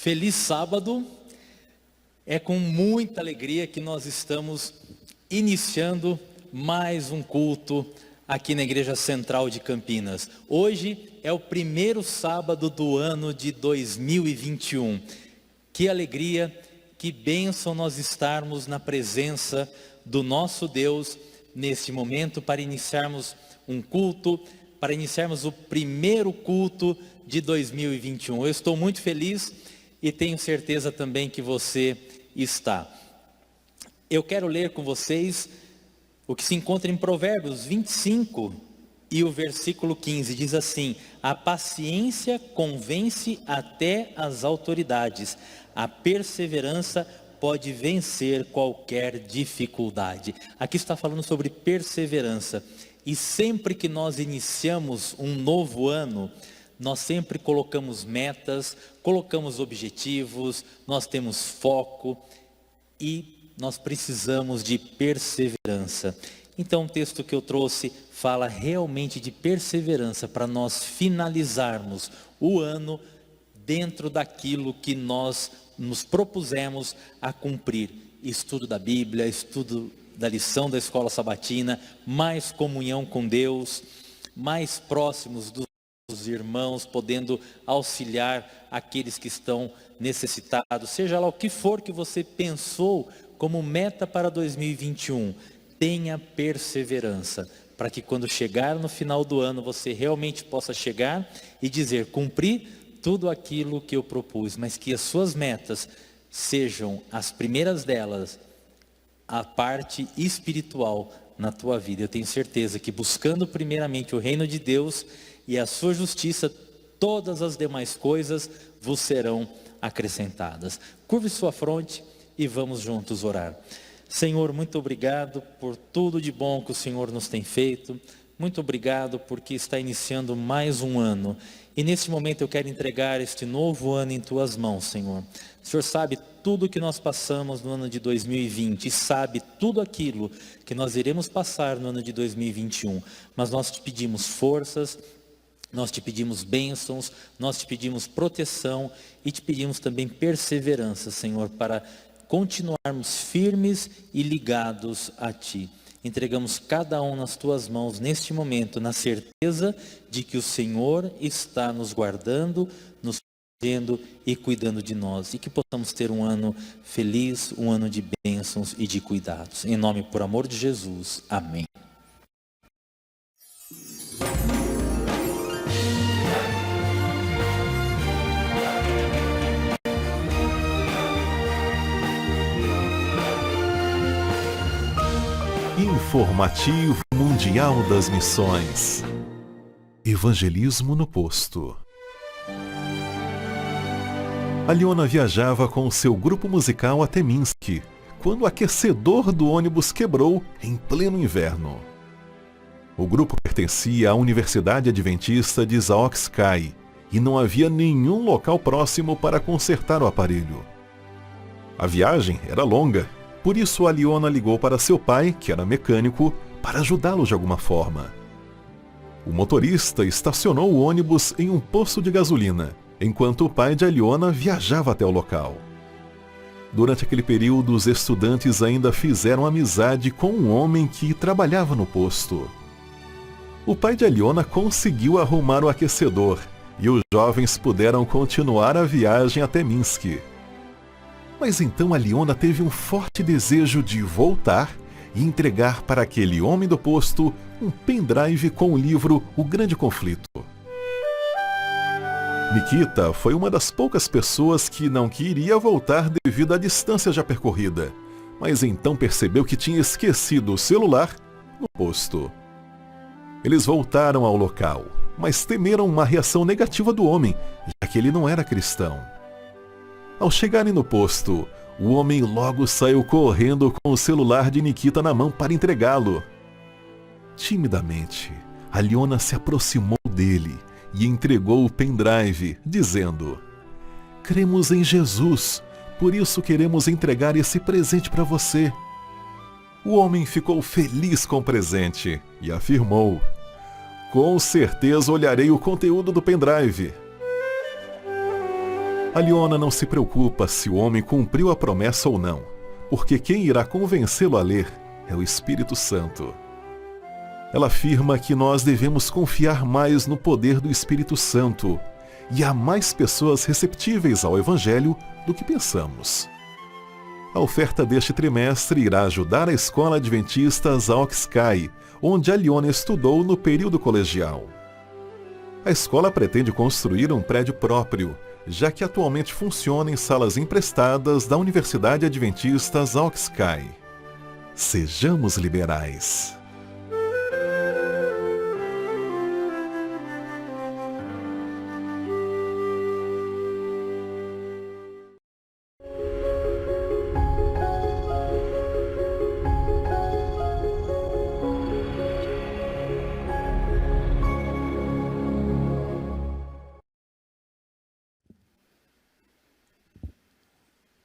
Feliz sábado, é com muita alegria que nós estamos iniciando mais um culto aqui na Igreja Central de Campinas. Hoje é o primeiro sábado do ano de 2021. Que alegria, que bênção nós estarmos na presença do nosso Deus neste momento para iniciarmos um culto, para iniciarmos o primeiro culto de 2021. Eu estou muito feliz e tenho certeza também que você está. Eu quero ler com vocês o que se encontra em Provérbios 25 e o versículo 15. Diz assim: a paciência convence até as autoridades, a perseverança pode vencer qualquer dificuldade. Aqui está falando sobre perseverança. E sempre que nós iniciamos um novo ano, nós sempre colocamos metas, colocamos objetivos, nós temos foco e nós precisamos de perseverança. Então o texto que eu trouxe fala realmente de perseverança para nós finalizarmos o ano dentro daquilo que nós nos propusemos a cumprir. Estudo da Bíblia, estudo da lição da escola sabatina, mais comunhão com Deus, mais próximos dos irmãos, podendo auxiliar aqueles que estão necessitados, seja lá o que for que você pensou como meta para 2021, tenha perseverança, para que quando chegar no final do ano, você realmente possa chegar e dizer, cumpri tudo aquilo que eu propus, mas que as suas metas sejam as primeiras delas, a parte espiritual na tua vida. Eu tenho certeza que buscando primeiramente o reino de Deus e a sua justiça, todas as demais coisas vos serão acrescentadas. Curve sua fronte e vamos juntos orar. Senhor, muito obrigado por tudo de bom que o Senhor nos tem feito. Muito obrigado porque está iniciando mais um ano. E nesse momento eu quero entregar este novo ano em tuas mãos, Senhor. O Senhor sabe tudo o que nós passamos no ano de 2020 e sabe tudo aquilo que nós iremos passar no ano de 2021. Mas nós te pedimos forças, nós te pedimos bênçãos, nós te pedimos proteção e te pedimos também perseverança, Senhor, para continuarmos firmes e ligados a Ti. Entregamos cada um nas Tuas mãos neste momento, na certeza de que o Senhor está nos guardando, nos protegendo e cuidando de nós. E que possamos ter um ano feliz, um ano de bênçãos e de cuidados. Em nome, por amor de Jesus. Amém. Informativo Mundial das Missões. Evangelismo no posto. Aliona viajava com seu grupo musical até Minsk, quando o aquecedor do ônibus quebrou em pleno inverno. O grupo pertencia à Universidade Adventista de Zaoksky e não havia nenhum local próximo para consertar o aparelho. A viagem era longa. Por isso, Aliona ligou para seu pai, que era mecânico, para ajudá-lo de alguma forma. O motorista estacionou o ônibus em um posto de gasolina, enquanto o pai de Aliona viajava até o local. Durante aquele período, os estudantes ainda fizeram amizade com um homem que trabalhava no posto. O pai de Aliona conseguiu arrumar o aquecedor e os jovens puderam continuar a viagem até Minsk. Mas então Aliona teve um forte desejo de voltar e entregar para aquele homem do posto um pendrive com o livro O Grande Conflito. Nikita foi uma das poucas pessoas que não queria voltar devido à distância já percorrida, mas então percebeu que tinha esquecido o celular no posto. Eles voltaram ao local, mas temeram uma reação negativa do homem, já que ele não era cristão. Ao chegarem no posto, o homem logo saiu correndo com o celular de Nikita na mão para entregá-lo. Timidamente, Aliona se aproximou dele e entregou o pendrive, dizendo: "Cremos em Jesus, por isso queremos entregar esse presente para você." O homem ficou feliz com o presente e afirmou: "Com certeza olharei o conteúdo do pendrive." Aliona não se preocupa se o homem cumpriu a promessa ou não, porque quem irá convencê-lo a ler é o Espírito Santo. Ela afirma que nós devemos confiar mais no poder do Espírito Santo e há mais pessoas receptíveis ao Evangelho do que pensamos. A oferta deste trimestre irá ajudar a Escola Adventista Zalkskai, onde Aliona estudou no período colegial. A escola pretende construir um prédio próprio, já que atualmente funciona em salas emprestadas da Universidade Adventista Zalkskai. Sejamos liberais.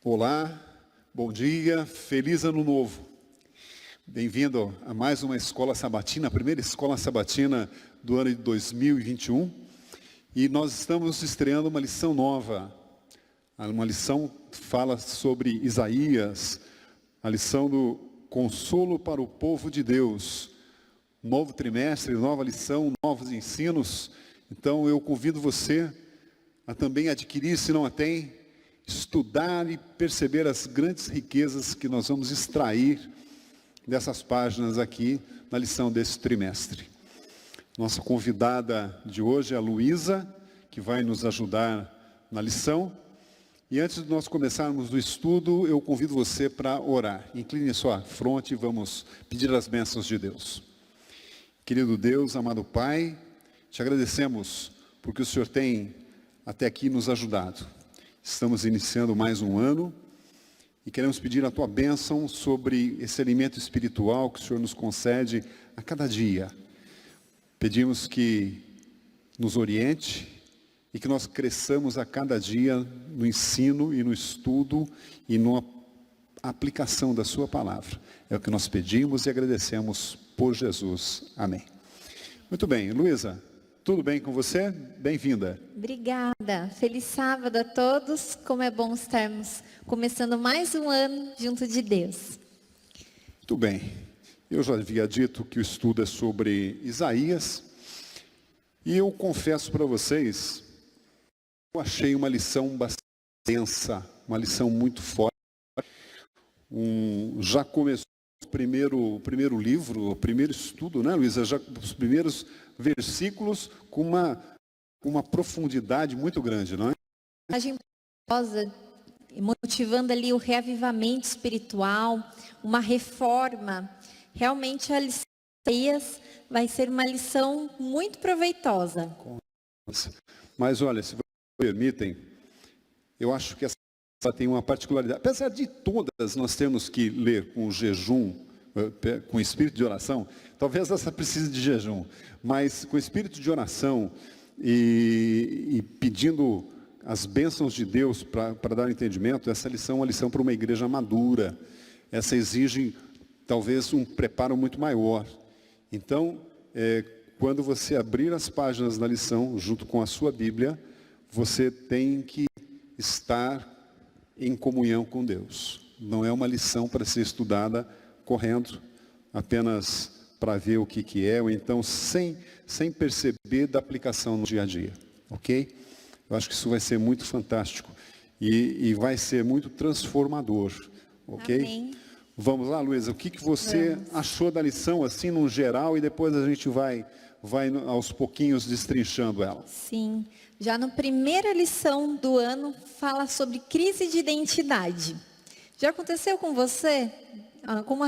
Olá, bom dia, feliz ano novo. Bem-vindo a mais uma escola sabatina, a primeira escola sabatina do ano de 2021. E nós estamos estreando uma lição nova. Uma lição que fala sobre Isaías, a lição do consolo para o povo de Deus. Novo trimestre, nova lição, novos ensinos. Então eu convido você a também adquirir, se não a tem, estudar e perceber as grandes riquezas que nós vamos extrair dessas páginas aqui na lição desse trimestre. Nossa convidada de hoje é a Luísa, que vai nos ajudar na lição. E antes de nós começarmos o estudo, eu convido você para orar. Incline sua fronte e vamos pedir as bênçãos de Deus. Querido Deus, amado Pai, te agradecemos porque o Senhor tem até aqui nos ajudado. Estamos iniciando mais um ano e queremos pedir a Tua bênção sobre esse alimento espiritual que o Senhor nos concede a cada dia. Pedimos que nos oriente e que nós cresçamos a cada dia no ensino e no estudo e na aplicação da Sua palavra. É o que nós pedimos e agradecemos por Jesus. Amém. Muito bem, Luísa. Tudo bem com você? Bem-vinda. Obrigada. Feliz sábado a todos. Como é bom estarmos começando mais um ano junto de Deus. Muito bem. Eu já havia dito que o estudo é sobre Isaías. E eu confesso para vocês, eu achei uma lição bastante densa, uma lição muito forte. Já começou o primeiro livro, o primeiro estudo, né, Luísa? Já os primeiros versículos com uma profundidade muito grande, não é? Mensagem poderosa, motivando ali o reavivamento espiritual, uma reforma. Realmente a lição de Isaías vai ser uma lição muito proveitosa. Mas olha, se vocês permitem, eu acho que essa tem uma particularidade. Apesar de todas nós temos que ler com jejum, com espírito de oração, talvez essa precise de jejum, mas com espírito de oração e pedindo as bênçãos de Deus para dar entendimento, essa lição é uma lição para uma igreja madura. Essa exige talvez um preparo muito maior. Então, quando você abrir as páginas da lição, junto com a sua Bíblia, você tem que estar em comunhão com Deus. Não é uma lição para ser estudada correndo, apenas para ver o que é, ou então sem perceber da aplicação no dia a dia, ok? Eu acho que isso vai ser muito fantástico e vai ser muito transformador, ok? Amém. Vamos lá, Luísa, o que você achou da lição, assim, no geral, e depois a gente vai aos pouquinhos destrinchando ela. Sim, já na primeira lição do ano fala sobre crise de identidade. Já aconteceu com você?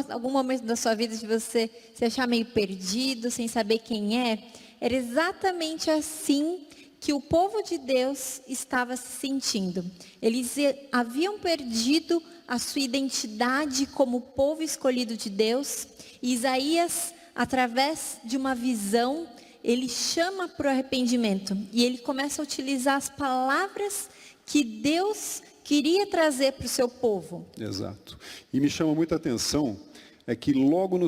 Algum momento da sua vida de você se achar meio perdido, sem saber quem é? Era exatamente assim que o povo de Deus estava se sentindo. Eles haviam perdido a sua identidade como povo escolhido de Deus. E Isaías, através de uma visão, ele chama para o arrependimento. E ele começa a utilizar as palavras que Deus queria trazer para o seu povo. Exato. E me chama muita atenção, é que logo no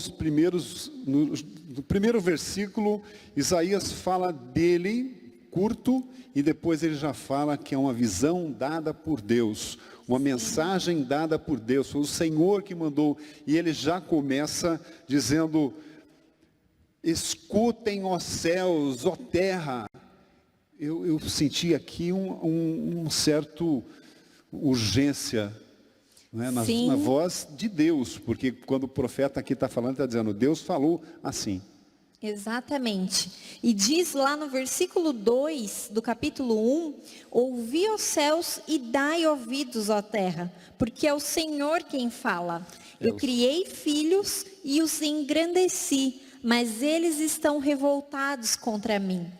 primeiro versículo, Isaías fala dele curto, e depois ele já fala que é uma visão dada por Deus, uma mensagem dada por Deus, foi o Senhor que mandou, e ele já começa dizendo: escutem, ó céus, ó terra. Eu senti aqui um certo urgência, né, na voz de Deus, porque quando o profeta aqui está falando, está dizendo, Deus falou assim. Exatamente. E diz lá no versículo 2 do capítulo 1, ouvi os céus e dai ouvidos, ó terra, porque é o Senhor quem fala. Eu criei filhos e os engrandeci, mas eles estão revoltados contra mim.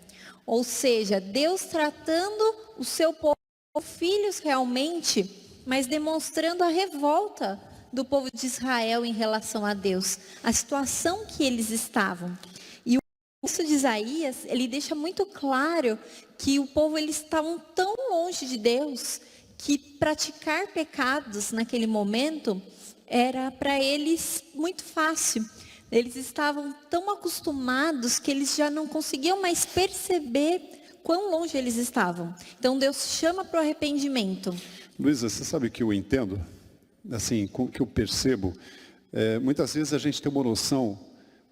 Ou seja, Deus tratando o seu povo, filhos realmente, mas demonstrando a revolta do povo de Israel em relação a Deus, a situação que eles estavam. E o texto de Isaías, ele deixa muito claro que o povo, eles estavam tão longe de Deus, que praticar pecados naquele momento era para eles muito fácil. Eles estavam tão acostumados que eles já não conseguiam mais perceber quão longe eles estavam. Então Deus chama para o arrependimento. Luísa, você sabe o que eu entendo? Assim, o que eu percebo? Muitas vezes a gente tem uma noção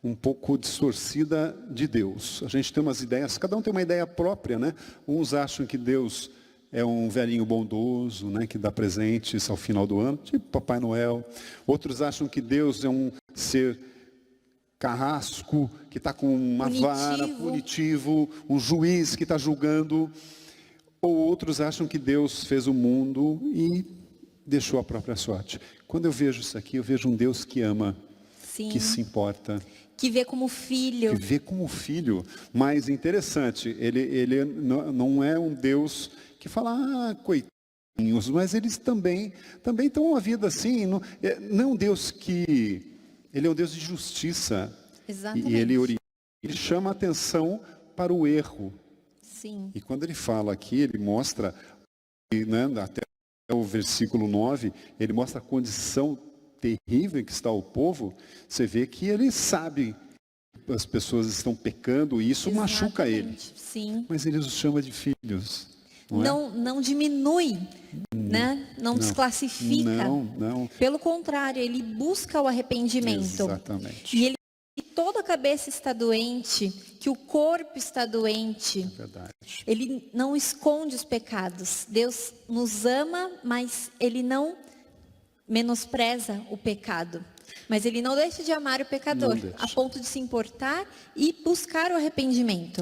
um pouco distorcida de Deus. A gente tem umas ideias, cada um tem uma ideia própria, né? Uns acham que Deus é um velhinho bondoso, né, que dá presentes ao final do ano, tipo Papai Noel. Outros acham que Deus é um ser carrasco, que está com uma vara, punitivo, um juiz que está julgando. Ou outros acham que Deus fez o mundo e deixou a própria sorte. Quando eu vejo isso aqui, eu vejo um Deus que ama, Sim. que se importa. Que vê como filho. Que vê como filho. Mas interessante, ele não é um Deus que fala, coitadinhos, mas eles também estão uma vida assim. Não é um Deus que... Ele é um Deus de justiça. Exatamente. E ele chama a atenção para o erro. Sim. E quando ele fala aqui, ele mostra, né, até o versículo 9, ele mostra a condição terrível em que está o povo. Você vê que ele sabe que as pessoas estão pecando e isso Exatamente. Machuca ele. Sim. Mas ele os chama de filhos. Não diminui, né? Não desclassifica. Não. Pelo contrário, ele busca o arrependimento. Exatamente. E ele que toda a cabeça está doente, que o corpo está doente. É verdade. Ele não esconde os pecados. Deus nos ama, mas ele não menospreza o pecado. Mas ele não deixa de amar o pecador, a ponto de se importar e buscar o arrependimento.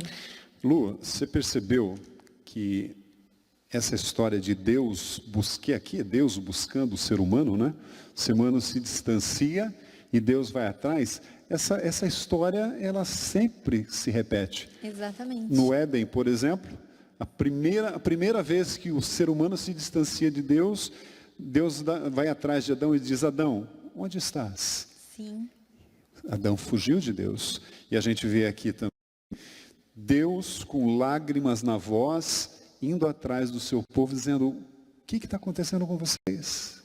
Lu, você percebeu que essa história de Deus, que aqui é Deus buscando o ser humano, né? O ser humano se distancia e Deus vai atrás. Essa história, ela sempre se repete. Exatamente. No Éden, por exemplo, a primeira vez que o ser humano se distancia de Deus, Deus vai atrás de Adão e diz, Adão, onde estás? Sim. Adão fugiu de Deus. E a gente vê aqui também, Deus com lágrimas na voz, indo atrás do seu povo, dizendo, o que está acontecendo com vocês?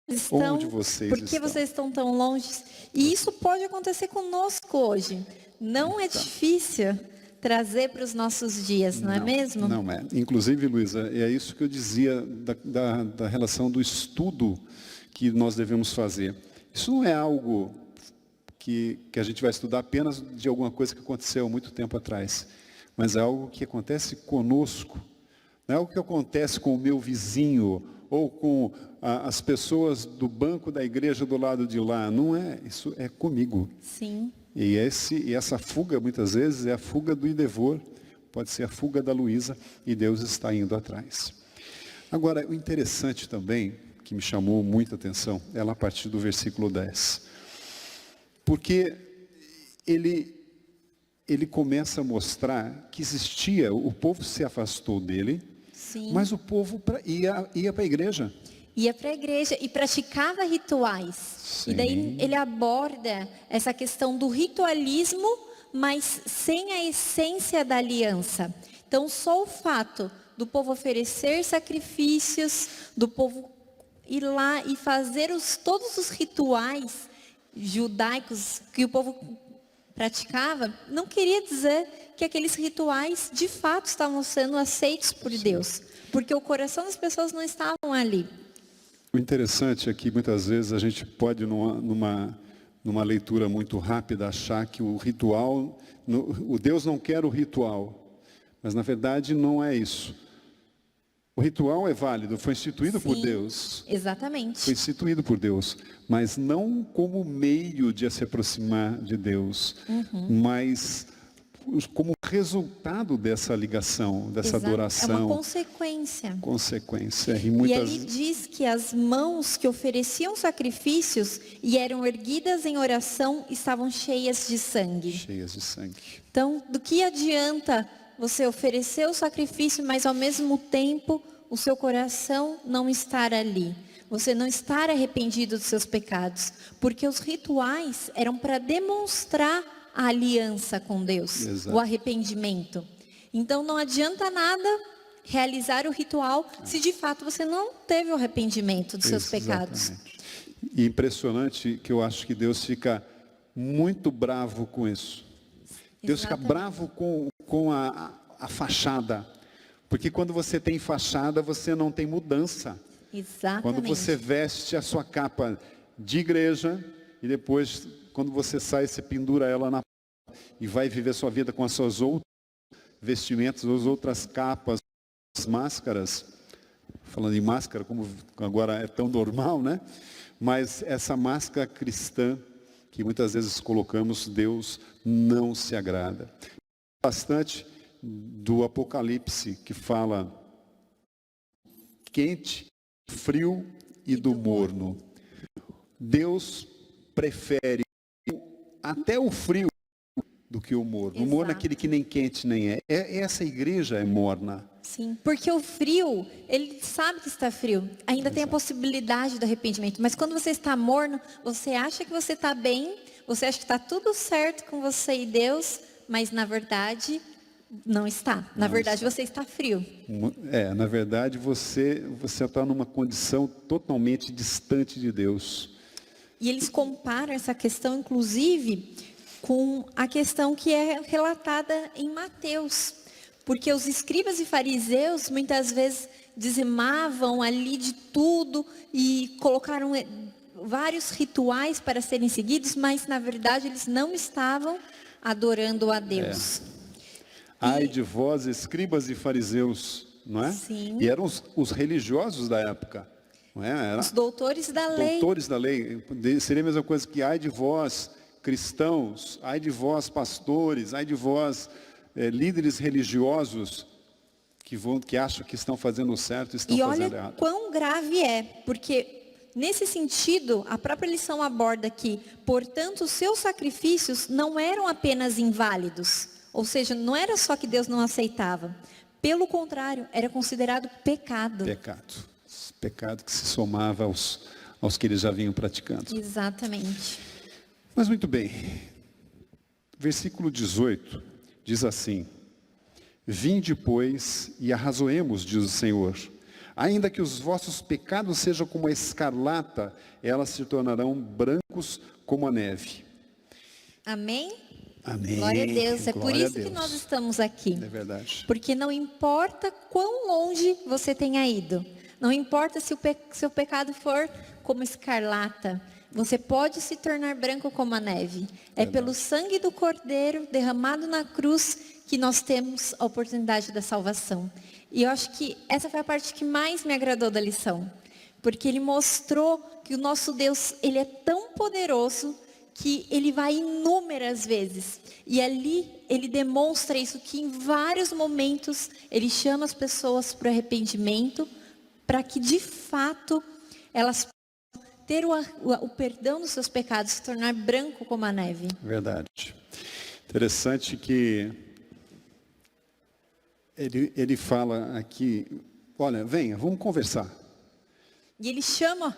Estão, onde vocês por que estão? Vocês estão tão longe? E isso pode acontecer conosco hoje. Não é difícil trazer para os nossos dias, não é mesmo? Não é. Inclusive, Luísa, é isso que eu dizia da relação do estudo que nós devemos fazer. Isso não é algo que a gente vai estudar apenas de alguma coisa que aconteceu há muito tempo atrás, mas é algo que acontece conosco. Não é algo que acontece com o meu vizinho ou com as pessoas do banco da igreja do lado de lá. Não é, isso é comigo. Sim. E essa fuga, muitas vezes, é a fuga do Idevor, pode ser a fuga da Luísa, e Deus está indo atrás. Agora, o interessante também, que me chamou muita atenção, é lá a partir do versículo 10. Porque ele começa a mostrar que existia, o povo se afastou dele, Sim. mas o povo ia para a igreja. Ia para a igreja e praticava rituais. Sim. E daí ele aborda essa questão do ritualismo, mas sem a essência da aliança. Então, só o fato do povo oferecer sacrifícios, do povo ir lá e fazer todos os rituais judaicos que o povo praticava, não queria dizer que aqueles rituais de fato estavam sendo aceitos por Deus, porque o coração das pessoas não estavam ali. O interessante é que muitas vezes a gente pode, numa leitura muito rápida, achar que o ritual, o Deus não quer o ritual, mas na verdade não é isso. O ritual é válido, foi instituído por Deus. Exatamente. Foi instituído por Deus, mas não como meio de se aproximar de Deus, mas como resultado dessa ligação, dessa adoração. É uma consequência. Consequência. E ele diz que as mãos que ofereciam sacrifícios e eram erguidas em oração estavam cheias de sangue. Cheias de sangue. Então, do que adianta você oferecer o sacrifício, mas ao mesmo tempo o seu coração não estar ali? Você não estar arrependido dos seus pecados. Porque os rituais eram para demonstrar a aliança com Deus, o arrependimento. Então não adianta nada realizar o ritual se de fato você não teve o arrependimento dos seus pecados. E impressionante que eu acho que Deus fica muito bravo com isso. Deus fica bravo com a fachada. Porque quando você tem fachada, você não tem mudança. Exatamente. Quando você veste a sua capa de igreja e depois, quando você sai, você pendura ela na e vai viver sua vida com as suas outras vestimentas, as outras capas, as máscaras. Falando em máscara, como agora é tão normal, né? Mas essa máscara cristã que muitas vezes colocamos, Deus não se agrada. Bastante do Apocalipse, que fala quente, frio e do morno. Deus prefere até o frio do que o morno. O morno é aquele que nem quente nem é. Essa igreja é morna. Sim, porque o frio, ele sabe que está frio. Ainda tem a possibilidade do arrependimento. Mas quando você está morno, você acha que você está bem, você acha que está tudo certo com você e Deus, mas na verdade não está. Na verdade você está frio. Na verdade você está numa condição totalmente distante de Deus. E eles comparam essa questão, inclusive, com a questão que é relatada em Mateus. Porque os escribas e fariseus, muitas vezes, dizimavam ali de tudo e colocaram vários rituais para serem seguidos, mas, na verdade, eles não estavam adorando a Deus. Ai de vós, escribas e fariseus, não é? Sim. E eram os religiosos da época. Não é? Os doutores da lei. Doutores da lei. Seria a mesma coisa que ai de vós, cristãos, ai de vós, pastores, ai de vós, líderes religiosos que acham que estão fazendo certo e estão fazendo errado. E olha quão grave é, porque nesse sentido, a própria lição aborda que, portanto, os seus sacrifícios não eram apenas inválidos, ou seja, não era só que Deus não aceitava, pelo contrário, era considerado pecado. Pecado que se somava aos que eles já vinham praticando. Exatamente. Mas muito bem, versículo 18 diz assim: vinde, pois, e arrazoemos, diz o Senhor. Ainda que os vossos pecados sejam como a escarlata, elas se tornarão brancos como a neve. Amém? Amém. Glória a Deus. É por Glória isso que nós estamos aqui. É verdade. Porque não importa quão longe você tenha ido. Não importa se o seu pecado for como escarlata. Você pode se tornar branco como a neve. É pelo sangue do Cordeiro derramado na cruz que nós temos a oportunidade da salvação. E eu acho que essa foi a parte que mais me agradou da lição. Porque ele mostrou que o nosso Deus, ele é tão poderoso que ele vai inúmeras vezes. E ali ele demonstra isso, que em vários momentos ele chama as pessoas para o arrependimento, para que de fato elas ter o perdão dos seus pecados, se tornar branco como a neve. Verdade. Interessante que ele fala aqui, olha, venha, vamos conversar. E ele chama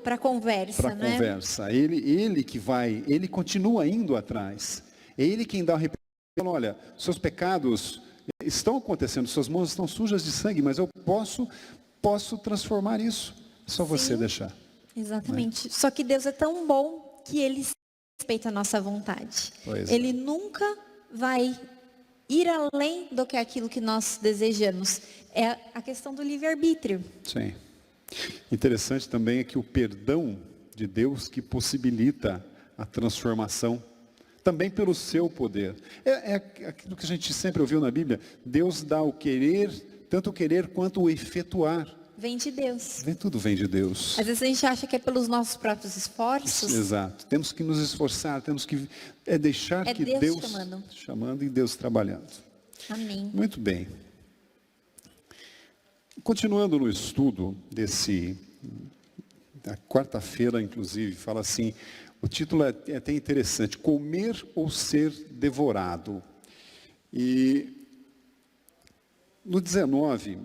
para a conversa, Para né? conversa. Ele que vai, ele continua indo atrás. É ele quem dá o arrependimento. Olha, seus pecados estão acontecendo, suas mãos estão sujas de sangue, mas eu posso transformar isso. É só você deixar. Exatamente. Só que Deus é tão bom que ele respeita a nossa vontade. Pois é. Ele nunca vai ir além do que aquilo que nós desejamos. É a questão do livre-arbítrio. Sim. Interessante também é que o perdão de Deus que possibilita a transformação, também pelo seu poder. É aquilo que a gente sempre ouviu na Bíblia, Deus dá o querer, tanto o querer quanto o efetuar. Vem de Deus. Tudo vem de Deus. Às vezes a gente acha que é pelos nossos próprios esforços. Exato. Temos que nos esforçar, temos que deixar que Deus Deus chamando. E Deus trabalhando. Amém. Muito bem. Continuando no estudo da quarta-feira, inclusive, fala assim, o título é até interessante, comer ou ser devorado. E no 19,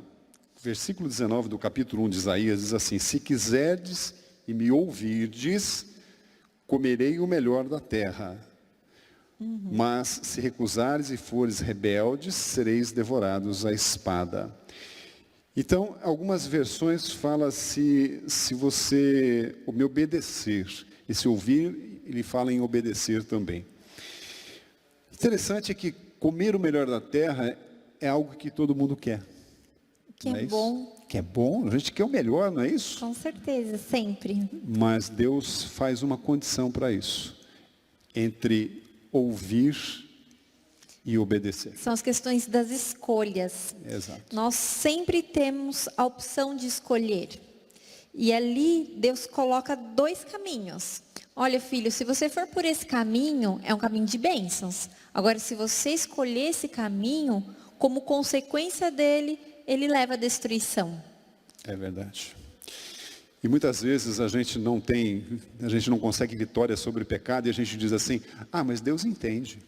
versículo 19 do capítulo 1 de Isaías, diz assim, se quiserdes e me ouvirdes, comerei o melhor da terra. Mas se recusares e fores rebeldes, sereis devorados à espada. Então, algumas versões falam se você me obedecer. E se ouvir, ele fala em obedecer também. Interessante é que comer o melhor da terra é algo que todo mundo quer. Que é bom. Que é bom, a gente quer o melhor, não é isso? Com certeza, sempre. Mas Deus faz uma condição para isso. Entre ouvir e obedecer. São as questões das escolhas. Exato. Nós sempre temos a opção de escolher. E ali Deus coloca 2 caminhos. Olha, filho, se você for por esse caminho, é um caminho de bênçãos. Agora, se você escolher esse caminho, como consequência dele, ele leva à destruição. É verdade. E muitas vezes a gente não consegue vitória sobre o pecado e a gente diz assim, mas Deus entende.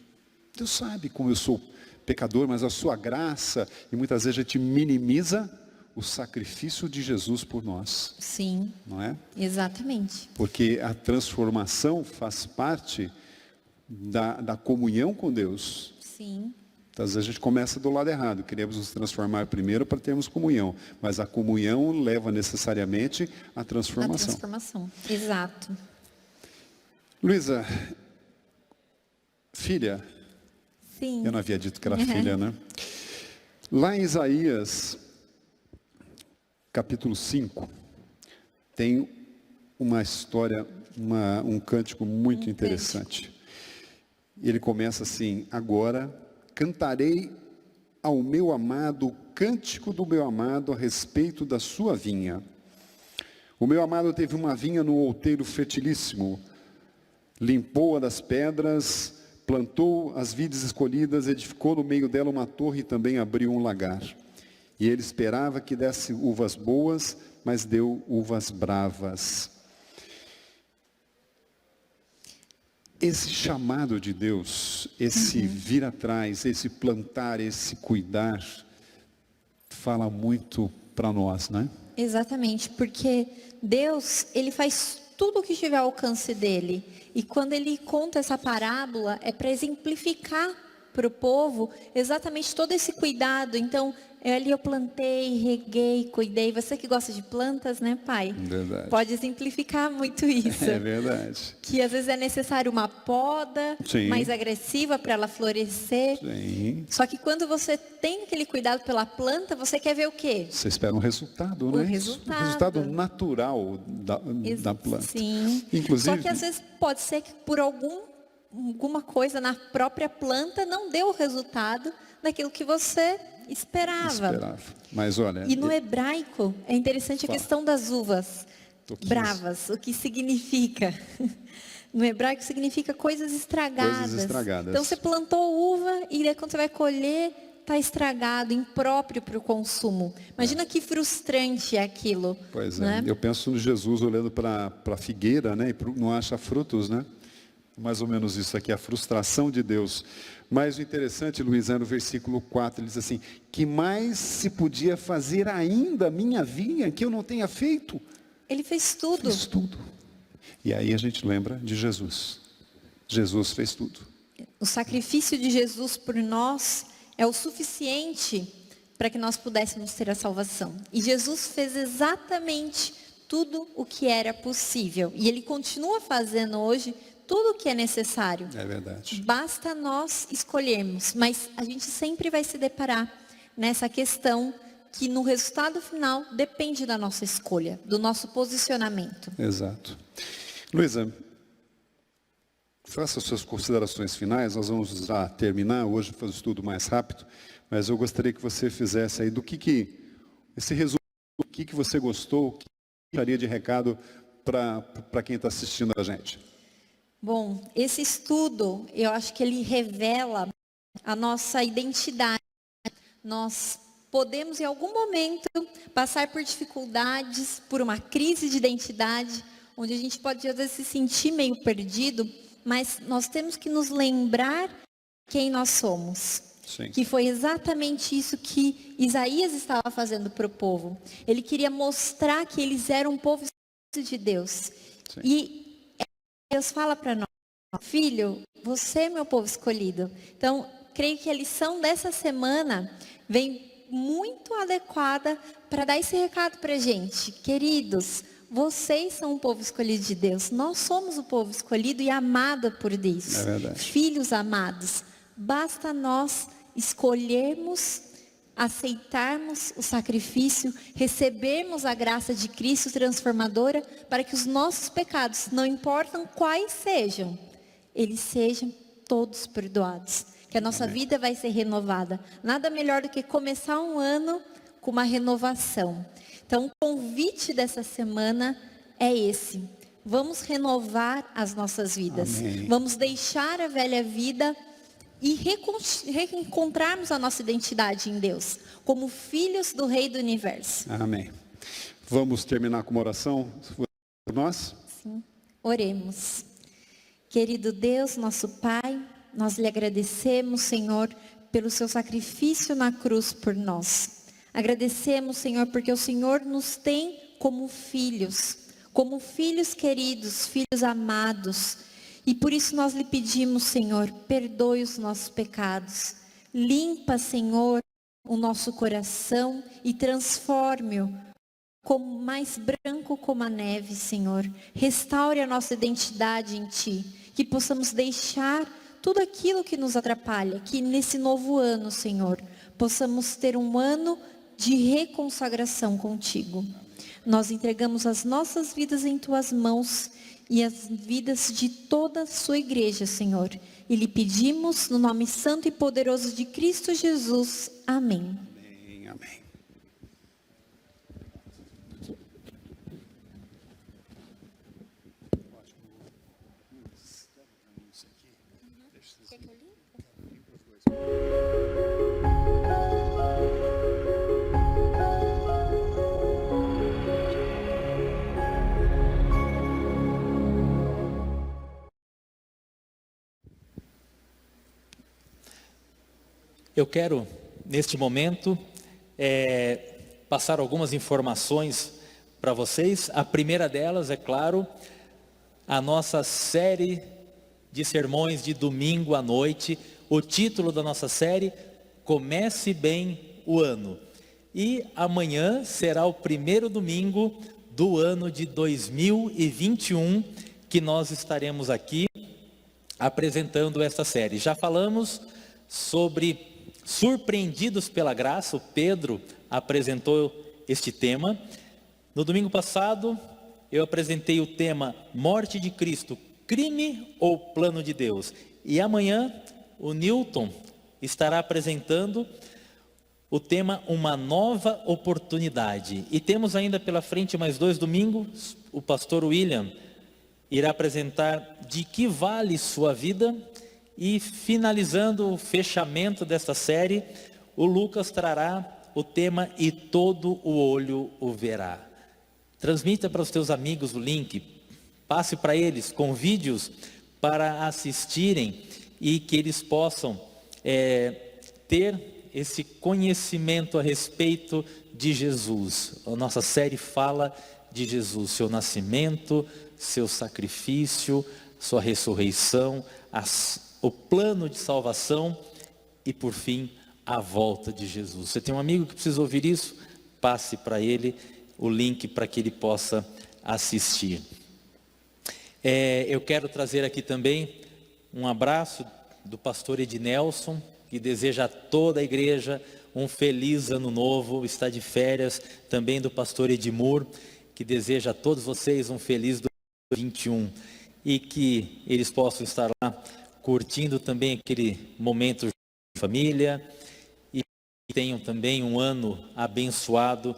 Deus sabe como eu sou pecador, mas a sua graça, e muitas vezes a gente minimiza o sacrifício de Jesus por nós. Sim. Não é? Exatamente. Porque a transformação faz parte da comunhão com Deus. Sim. Então, às vezes a gente começa do lado errado, queremos nos transformar primeiro para termos comunhão, mas a comunhão leva necessariamente à transformação. A transformação, exato. Luísa, filha, Sim. eu não havia dito que era filha, né? Lá em Isaías, capítulo 5, tem uma história, um cântico muito interessante. Ele começa assim, agora cantarei ao meu amado, o cântico do meu amado a respeito da sua vinha. O meu amado teve uma vinha no outeiro fertilíssimo, limpou-a das pedras, plantou as vides escolhidas, edificou no meio dela uma torre e também abriu um lagar. E ele esperava que desse uvas boas, mas deu uvas bravas. Esse chamado de Deus, esse vir atrás, esse plantar, esse cuidar, fala muito para nós, né? Exatamente, porque Deus, ele faz tudo o que estiver ao alcance dele. E quando ele conta essa parábola, é para exemplificar para o povo exatamente todo esse cuidado. Então, ali eu plantei, reguei, cuidei. Você que gosta de plantas, né, pai? Verdade. Pode exemplificar muito isso. É verdade. Que às vezes é necessário uma poda mais agressiva para ela florescer. Sim. Só que quando você tem aquele cuidado pela planta, você quer ver o quê? Você espera um resultado, né? O resultado. Um resultado natural da planta. Sim. Inclusive, só que às vezes pode ser que por alguma coisa na própria planta não deu o resultado daquilo que você esperava. Mas olha... E no hebraico é interessante a questão das uvas bravas. O que significa? No hebraico significa coisas estragadas. Então você plantou uva e daí quando você vai colher, está estragado, impróprio para o consumo. Imagina que frustrante é aquilo. Pois né? Eu penso no Jesus olhando para a figueira, né? E não acha frutos, né? Mais ou menos isso aqui, a frustração de Deus. Mas o interessante, Luiz, é no versículo 4, ele diz assim, que mais se podia fazer ainda a minha vinha que eu não tenha feito? Ele fez tudo. Fez tudo. E aí a gente lembra de Jesus. Jesus fez tudo. O sacrifício de Jesus por nós é o suficiente para que nós pudéssemos ter a salvação. E Jesus fez exatamente tudo o que era possível. E Ele continua fazendo hoje tudo que é necessário. É verdade. Basta nós escolhermos, mas a gente sempre vai se deparar nessa questão que no resultado final depende da nossa escolha, do nosso posicionamento. Exato. Luísa, faça as suas considerações finais, nós vamos já terminar, hoje fazer o estudo mais rápido, mas eu gostaria que você fizesse aí esse resumo, o que você gostou, o que daria de recado para quem está assistindo a gente. Bom, esse estudo, eu acho que ele revela a nossa identidade. Nós podemos em algum momento passar por dificuldades, por uma crise de identidade, onde a gente pode às vezes se sentir meio perdido, mas nós temos que nos lembrar quem nós somos. Sim. Que foi exatamente isso que Isaías estava fazendo para o povo. Ele queria mostrar que eles eram um povo de Deus. Sim. E Deus fala para nós, filho, você é meu povo escolhido. Então, creio que a lição dessa semana vem muito adequada para dar esse recado para a gente. Queridos, vocês são um povo escolhido de Deus. Nós somos o povo escolhido e amado por Deus. É verdade. Filhos amados. Basta nós escolhermos, aceitarmos o sacrifício, recebermos a graça de Cristo transformadora para que os nossos pecados, não importam quais sejam, eles sejam todos perdoados. Que a nossa vida vai ser renovada. Nada melhor do que começar um ano com uma renovação. Então, o convite dessa semana é esse. Vamos renovar as nossas vidas. Amém. Vamos deixar a velha vida e reencontrarmos a nossa identidade em Deus, como filhos do Rei do Universo. Amém. Vamos terminar com uma oração por nós? Sim. Oremos. Querido Deus, nosso Pai, nós lhe agradecemos, Senhor, pelo seu sacrifício na cruz por nós. Agradecemos, Senhor, porque o Senhor nos tem como filhos queridos, filhos amados. E por isso nós lhe pedimos, Senhor, perdoe os nossos pecados. Limpa, Senhor, o nosso coração e transforme-o como mais branco como a neve, Senhor. Restaure a nossa identidade em Ti. Que possamos deixar tudo aquilo que nos atrapalha. Que nesse novo ano, Senhor, possamos ter um ano de reconsagração contigo. Nós entregamos as nossas vidas em Tuas mãos e as vidas de toda a sua igreja, Senhor. E lhe pedimos no nome santo e poderoso de Cristo Jesus. Amém. Amém, amém. Eu quero, neste momento, passar algumas informações para vocês. A primeira delas, é claro, a nossa série de sermões de domingo à noite. O título da nossa série, Comece Bem o Ano. E amanhã será o primeiro domingo do ano de 2021 que nós estaremos aqui apresentando essa série. Já falamos sobre Surpreendidos pela Graça, o Pedro apresentou este tema. No domingo passado, eu apresentei o tema Morte de Cristo, crime ou plano de Deus? E amanhã, o Newton estará apresentando o tema Uma Nova Oportunidade. E temos ainda pela frente mais 2 domingos, o pastor William irá apresentar De Que Vale Sua Vida? E finalizando o fechamento desta série, o Lucas trará o tema E Todo o Olho o Verá. Transmita para os teus amigos o link, passe para eles, convide-os para assistirem e que eles possam ter esse conhecimento a respeito de Jesus. A nossa série fala de Jesus, seu nascimento, seu sacrifício, sua ressurreição, o plano de salvação e, por fim, a volta de Jesus. Você tem um amigo que precisa ouvir isso? Passe para ele o link para que ele possa assistir. Eu quero trazer aqui também um abraço do pastor Ednelson, que deseja a toda a igreja um feliz ano novo, está de férias. Também do pastor Edmur, que deseja a todos vocês um feliz 2021. E que eles possam estar lá curtindo também aquele momento de família. E tenham também um ano abençoado.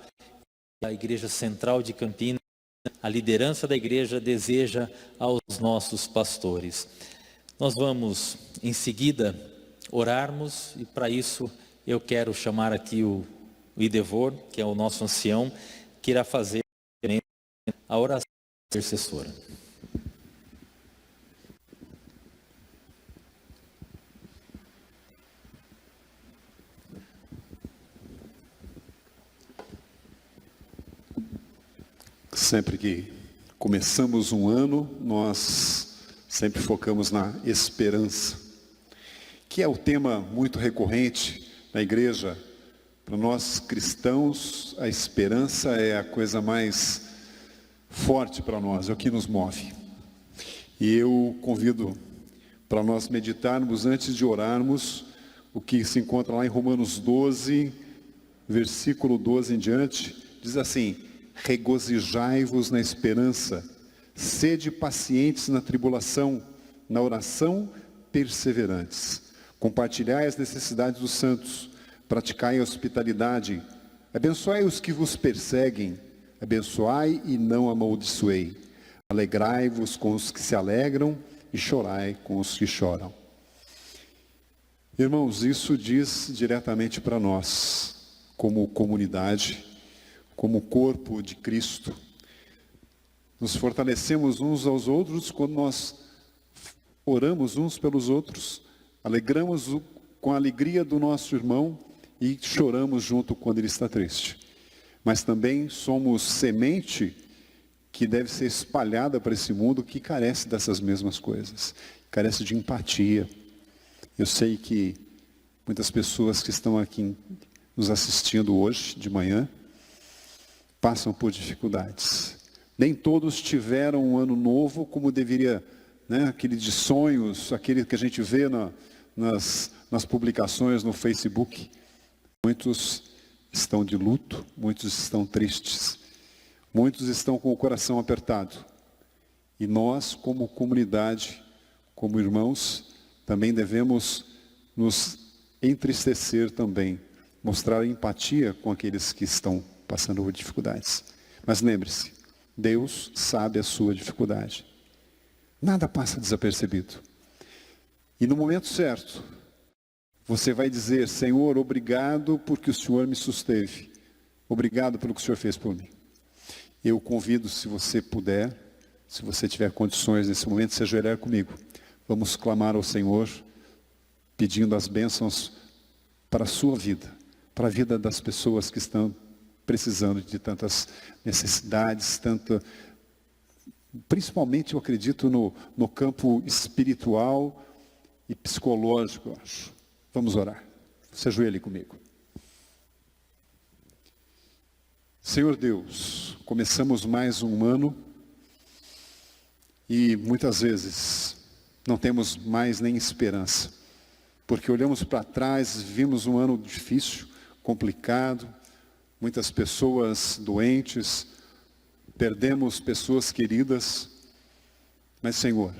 A Igreja Central de Campinas, a liderança da igreja deseja aos nossos pastores. Nós vamos em seguida orarmos, e para isso eu quero chamar aqui o Idevor, que é o nosso ancião, que irá fazer a oração intercessora. Sempre que começamos um ano, nós sempre focamos na esperança, que é o tema muito recorrente na igreja. Para nós cristãos, a esperança é a coisa mais forte para nós, é o que nos move. E eu convido para nós meditarmos antes de orarmos o que se encontra lá em Romanos 12, versículo 12 em diante, diz assim: regozijai-vos na esperança, sede pacientes na tribulação, na oração perseverantes. Compartilhai as necessidades dos santos, praticai a hospitalidade, abençoai os que vos perseguem, abençoai e não amaldiçoei. Alegrai-vos com os que se alegram e chorai com os que choram. Irmãos, isso diz diretamente para nós, como comunidade, como corpo de Cristo. Nos fortalecemos uns aos outros quando nós oramos uns pelos outros, alegramos com a alegria do nosso irmão e choramos junto quando ele está triste. Mas também somos semente que deve ser espalhada para esse mundo que carece dessas mesmas coisas, carece de empatia. Eu sei que muitas pessoas que estão aqui nos assistindo hoje de manhã passam por dificuldades. Nem todos tiveram um ano novo como deveria, né? Aquele de sonhos, aquele que a gente vê nas publicações no Facebook. Muitos estão de luto, muitos estão tristes, muitos estão com o coração apertado. E nós, como comunidade, como irmãos, também devemos nos entristecer também, mostrar empatia com aqueles que estão passando por dificuldades. Mas lembre-se, Deus sabe a sua dificuldade. Nada passa desapercebido. E no momento certo, você vai dizer: Senhor, obrigado porque o Senhor me susteve. Obrigado pelo que o Senhor fez por mim. Eu convido, se você puder, se você tiver condições nesse momento, se ajoelhar comigo. Vamos clamar ao Senhor, pedindo as bênçãos para a sua vida, para a vida das pessoas que estão precisando de tantas necessidades, principalmente eu acredito no campo espiritual e psicológico, eu acho. Vamos orar. Se ajoelhe comigo. Senhor Deus, começamos mais um ano e muitas vezes não temos mais nem esperança, porque olhamos para trás, vimos um ano difícil, complicado, muitas pessoas doentes, perdemos pessoas queridas, mas Senhor,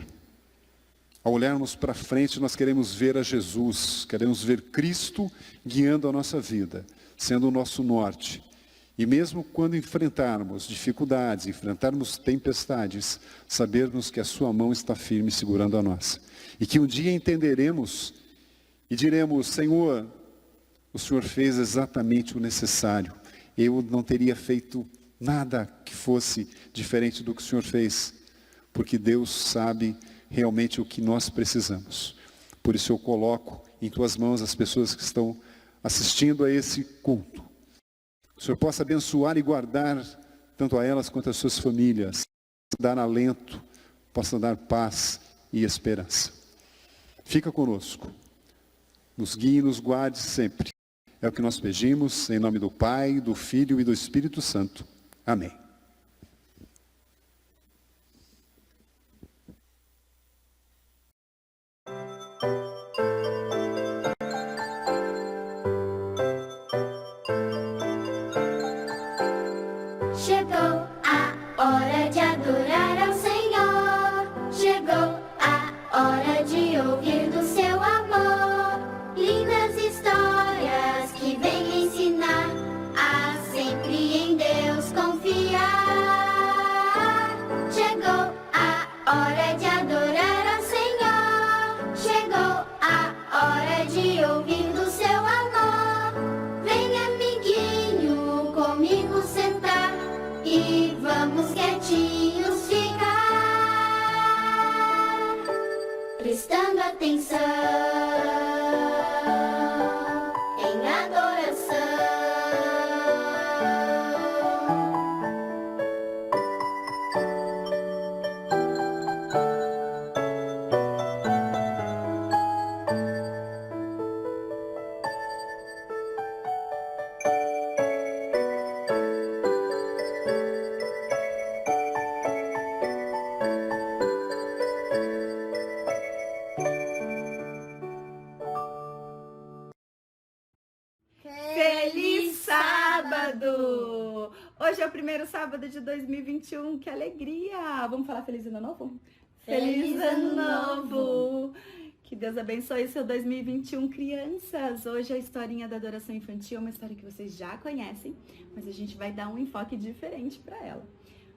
ao olharmos para frente, nós queremos ver a Jesus, queremos ver Cristo guiando a nossa vida, sendo o nosso norte. E mesmo quando enfrentarmos dificuldades, enfrentarmos tempestades, sabermos que a sua mão está firme segurando a nossa. E que um dia entenderemos e diremos: Senhor, o Senhor fez exatamente o necessário. Eu não teria feito nada que fosse diferente do que o Senhor fez, porque Deus sabe realmente o que nós precisamos. Por isso eu coloco em tuas mãos as pessoas que estão assistindo a esse culto. O Senhor possa abençoar e guardar tanto a elas quanto as suas famílias, dar alento, possa dar paz e esperança. Fica conosco, nos guie e nos guarde sempre. É o que nós pedimos, em nome do Pai, do Filho e do Espírito Santo. Amém. Chegou a hora de adorar ao Senhor. Chegou a hora de ouvir do seu amor. Lindas histórias que vêm ensinar a sempre em Deus confiar. Chegou a hora de adorar ao Senhor. Chegou a hora de ouvir do seu amor. Vem, amiguinho, comigo sentar e vamos quietinhos ficar, prestando atenção em adoração. Feliz sábado! Hoje é o primeiro sábado de 2021, que alegria! Vamos falar feliz ano novo? Feliz Ano Novo! Que Deus abençoe o seu 2021, crianças! Hoje a historinha da adoração infantil é uma história que vocês já conhecem, mas a gente vai dar um enfoque diferente para ela.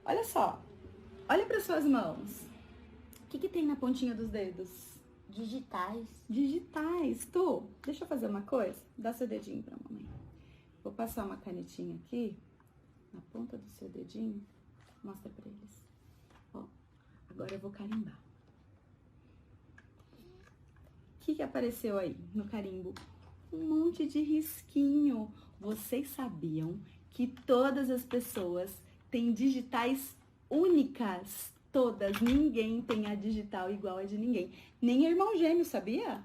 Olha só, olha para suas mãos. O que tem na pontinha dos dedos? Digitais. Digitais. Tu, deixa eu fazer uma coisa. Dá seu dedinho pra mamãe. Vou passar uma canetinha aqui, na ponta do seu dedinho. Mostra pra eles. Ó, agora eu vou carimbar. O que apareceu aí no carimbo? Um monte de risquinho. Vocês sabiam que todas as pessoas têm digitais únicas? Todas, ninguém tem a digital igual a de ninguém. Nem irmão gêmeo, sabia?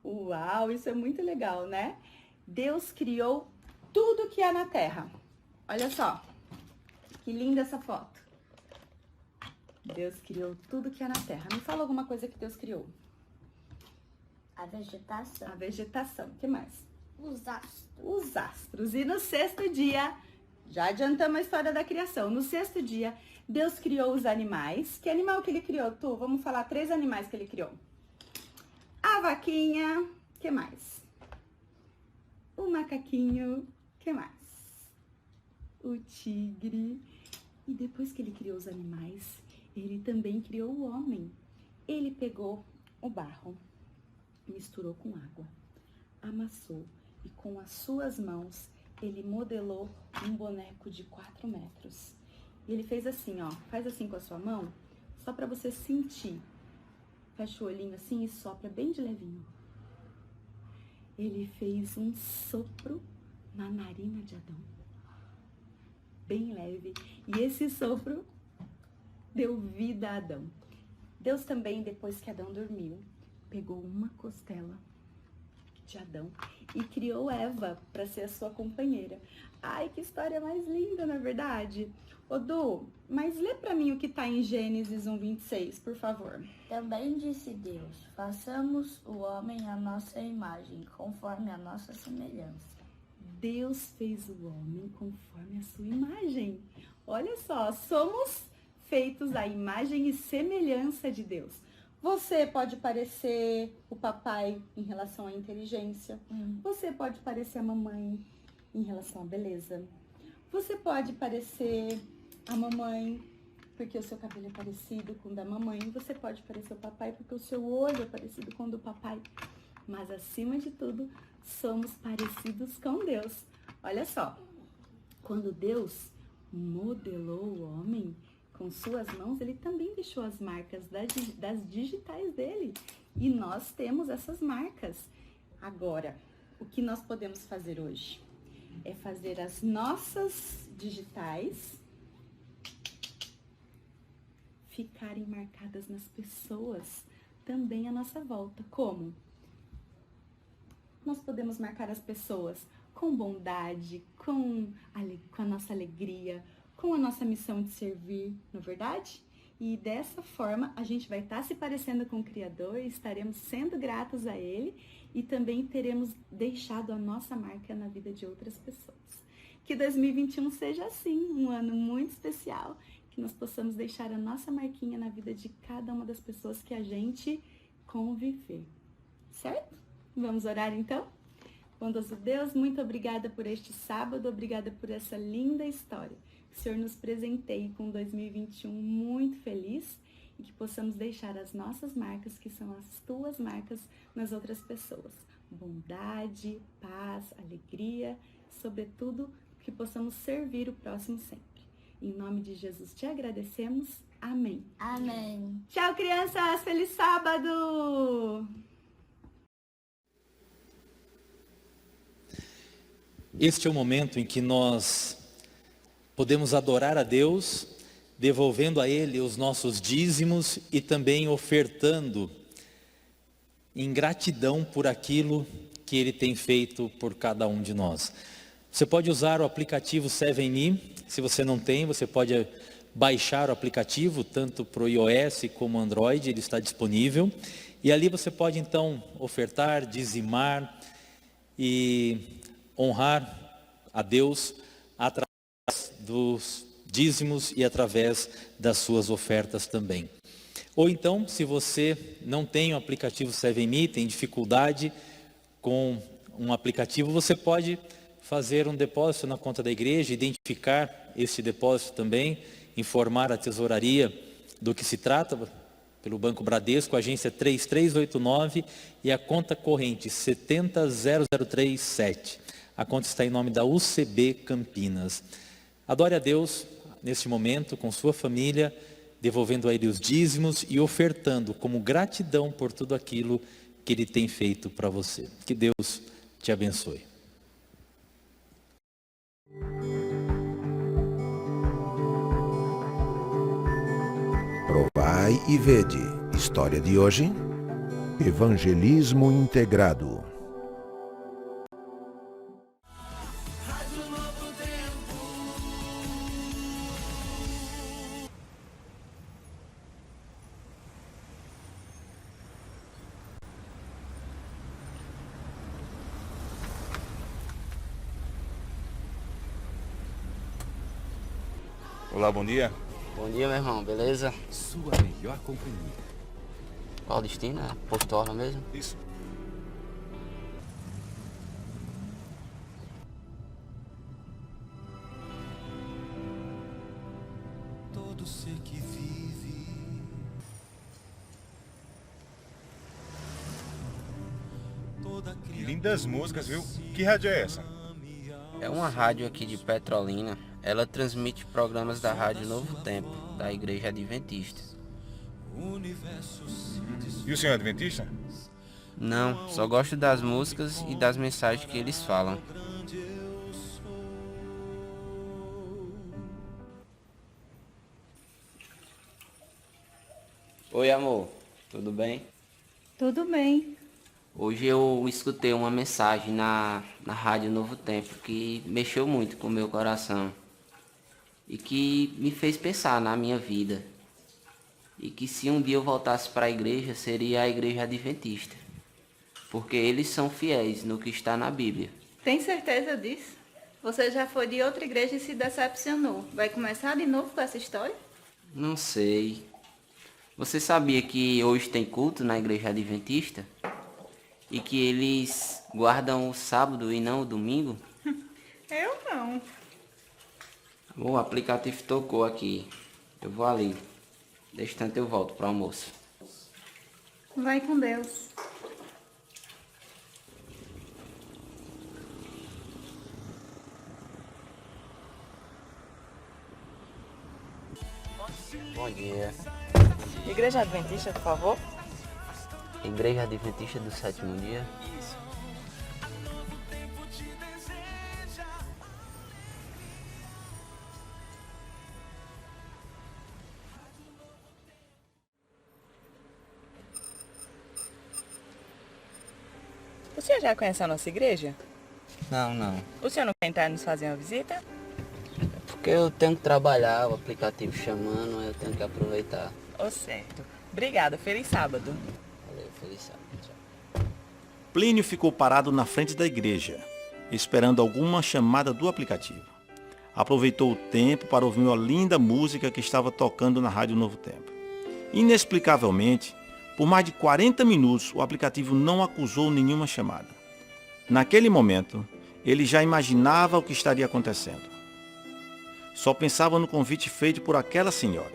Uau, isso é muito legal, né? Deus criou tudo que há na Terra. Olha só, que linda essa foto. Deus criou tudo que há na Terra. Me fala alguma coisa que Deus criou. A vegetação. A vegetação, o que mais? Os astros. Os astros. E no sexto dia, já adiantamos a história da criação. No sexto dia, Deus criou os animais. Que animal que ele criou, Tu? Vamos falar 3 animais que ele criou. A vaquinha, que mais? O macaquinho, que mais? O tigre. E depois que ele criou os animais, ele também criou o homem. Ele pegou o barro, misturou com água, amassou e com as suas mãos ele modelou um boneco de 4 metros. E ele fez assim, ó, faz assim com a sua mão, só para você sentir. Fecha o olhinho assim e sopra bem de levinho. Ele fez um sopro na narina de Adão, bem leve. E esse sopro deu vida a Adão. Deus também, depois que Adão dormiu, pegou uma costela de Adão e criou Eva para ser a sua companheira. Ai, que história mais linda, não é verdade? Ô Du, mas lê para mim o que está em Gênesis 1:26, por favor. Também disse Deus, façamos o homem à nossa imagem, conforme a nossa semelhança. Deus fez o homem conforme a sua imagem. Olha só, somos feitos à imagem e semelhança de Deus. Você pode parecer o papai em relação à inteligência. Você pode parecer a mamãe em relação à beleza. Você pode parecer a mamãe porque o seu cabelo é parecido com o da mamãe. Você pode parecer o papai porque o seu olho é parecido com o do papai. Mas acima de tudo, somos parecidos com Deus. Olha só, quando Deus modelou o homem com suas mãos, ele também deixou as marcas das digitais dele. E nós temos essas marcas. Agora, o que nós podemos fazer hoje? É fazer as nossas digitais ficarem marcadas nas pessoas também à nossa volta. Como? Nós podemos marcar as pessoas com bondade, com a nossa alegria, com a nossa missão de servir, não é verdade? E dessa forma, a gente vai estar se parecendo com o Criador, estaremos sendo gratos a Ele e também teremos deixado a nossa marca na vida de outras pessoas. Que 2021 seja assim, um ano muito especial, que nós possamos deixar a nossa marquinha na vida de cada uma das pessoas que a gente conviver. Certo? Vamos orar então? Bondoso Deus, muito obrigada por este sábado, obrigada por essa linda história. Que o Senhor nos presenteie com 2021 muito feliz e que possamos deixar as nossas marcas, que são as tuas marcas, nas outras pessoas. Bondade, paz, alegria, sobretudo que possamos servir o próximo sempre. Em nome de Jesus te agradecemos. Amém. Amém. Tchau, crianças! Feliz sábado! Este é o momento em que nós podemos adorar a Deus, devolvendo a Ele os nossos dízimos e também ofertando em gratidão por aquilo que Ele tem feito por cada um de nós. Você pode usar o aplicativo 7Me, se você não tem, você pode baixar o aplicativo, tanto para o iOS como Android, ele está disponível. E ali você pode então ofertar, dizimar e honrar a Deus através dos dízimos e através das suas ofertas também. Ou então, se você não tem o aplicativo 7Me, tem dificuldade com um aplicativo, você pode fazer um depósito na conta da igreja, identificar esse depósito também, informar a tesouraria do que se trata, pelo Banco Bradesco, a agência 3389 e a conta corrente 70037. A conta está em nome da UCB Campinas. Adore a Deus neste momento com sua família, devolvendo a Ele os dízimos e ofertando como gratidão por tudo aquilo que Ele tem feito para você. Que Deus te abençoe. Provai e vede. História de hoje: Evangelismo integrado. Olá, bom dia. Bom dia, meu irmão, beleza? Sua melhor companhia. Qual destino? É Porto Orla mesmo? Isso. Todo ser que vive. Toda criatura. Lindas músicas, viu? Que rádio é essa? É uma rádio aqui de Petrolina. Ela transmite programas da Rádio Novo Tempo, da Igreja Adventista. E o senhor é adventista? Não, só gosto das músicas e das mensagens que eles falam. Oi, amor. Tudo bem? Tudo bem. Hoje eu escutei uma mensagem na Rádio Novo Tempo que mexeu muito com o meu coração. E que me fez pensar na minha vida. E que se um dia eu voltasse para a igreja, seria a Igreja Adventista. Porque eles são fiéis no que está na Bíblia. Tem certeza disso? Você já foi de outra igreja e se decepcionou. Vai começar de novo com essa história? Não sei. Você sabia que hoje tem culto na Igreja Adventista? E que eles guardam o sábado e não o domingo? Eu não. O aplicativo tocou aqui. Eu vou ali. Deixa tanto eu volto para o almoço. Vai com Deus. Bom dia. Igreja Adventista, por favor. Igreja Adventista do Sétimo Dia. O senhor já conhece a nossa igreja? Não. O senhor não quer entrar e nos fazer uma visita? Porque eu tenho que trabalhar, o aplicativo chamando, eu tenho que aproveitar. Ô, certo. Obrigada, feliz sábado. Valeu, feliz sábado. Tchau. Plínio ficou parado na frente da igreja, esperando alguma chamada do aplicativo. Aproveitou o tempo para ouvir uma linda música que estava tocando na Rádio Novo Tempo. Inexplicavelmente, por mais de 40 minutos, o aplicativo não acusou nenhuma chamada. Naquele momento, ele já imaginava o que estaria acontecendo. Só pensava no convite feito por aquela senhora.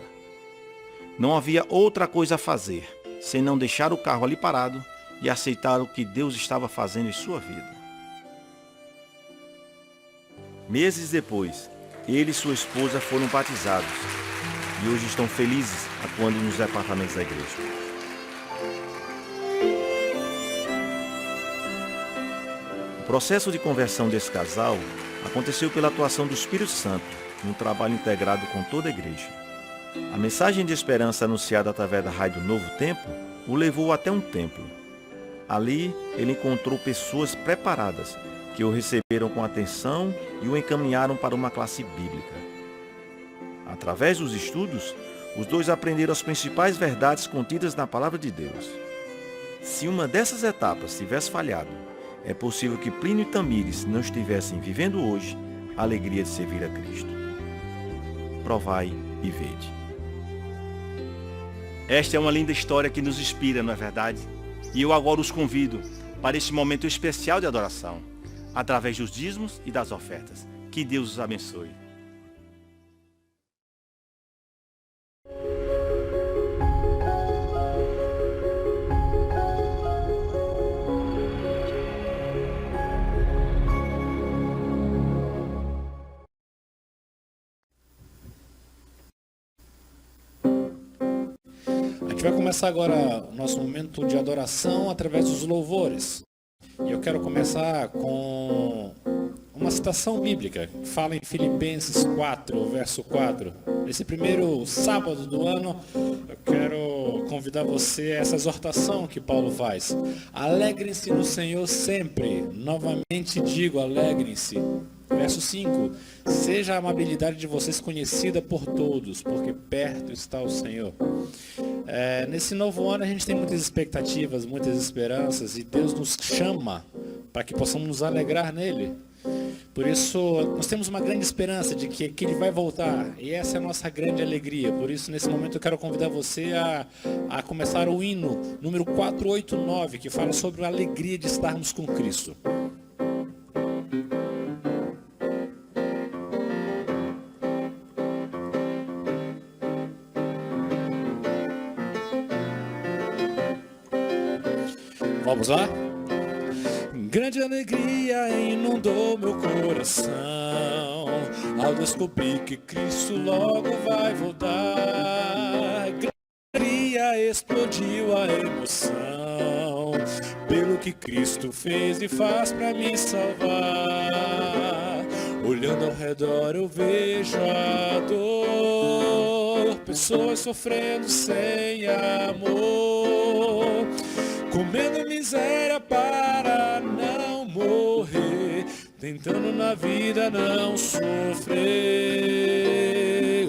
Não havia outra coisa a fazer, senão deixar o carro ali parado e aceitar o que Deus estava fazendo em sua vida. Meses depois, ele e sua esposa foram batizados e hoje estão felizes atuando nos departamentos da igreja. O processo de conversão desse casal aconteceu pela atuação do Espírito Santo, num trabalho integrado com toda a igreja. A mensagem de esperança anunciada através da Rádio Novo Tempo o levou até um templo. Ali, ele encontrou pessoas preparadas que o receberam com atenção e o encaminharam para uma classe bíblica. Através dos estudos, os dois aprenderam as principais verdades contidas na Palavra de Deus. Se uma dessas etapas tivesse falhado, é possível que Plínio e Tamires não estivessem vivendo hoje a alegria de servir a Cristo. Provai e vede. Esta é uma linda história que nos inspira, não é verdade? E eu agora os convido para esse momento especial de adoração, através dos dízimos e das ofertas. Que Deus os abençoe. A gente vai começar agora o nosso momento de adoração através dos louvores. E eu quero começar com uma citação bíblica que fala em Filipenses 4, verso 4. Nesse primeiro sábado do ano, eu quero convidar você a essa exortação que Paulo faz. Alegrem-se no Senhor sempre. Novamente digo, alegrem-se. Verso 5. Seja a amabilidade de vocês conhecida por todos, porque perto está o Senhor. Nesse novo ano a gente tem muitas expectativas, muitas esperanças, e Deus nos chama para que possamos nos alegrar nele. Por isso, nós temos uma grande esperança de que Ele vai voltar, e essa é a nossa grande alegria. Por isso, nesse momento, eu quero convidar você a começar o hino número 489, que fala sobre a alegria de estarmos com Cristo. Vamos lá? Grande alegria inundou meu coração ao descobrir que Cristo logo vai voltar. Grande alegria explodiu a emoção pelo que Cristo fez e faz pra me salvar. Olhando ao redor eu vejo a dor, pessoas sofrendo sem amor, comendo miséria para não morrer, tentando na vida não sofrer.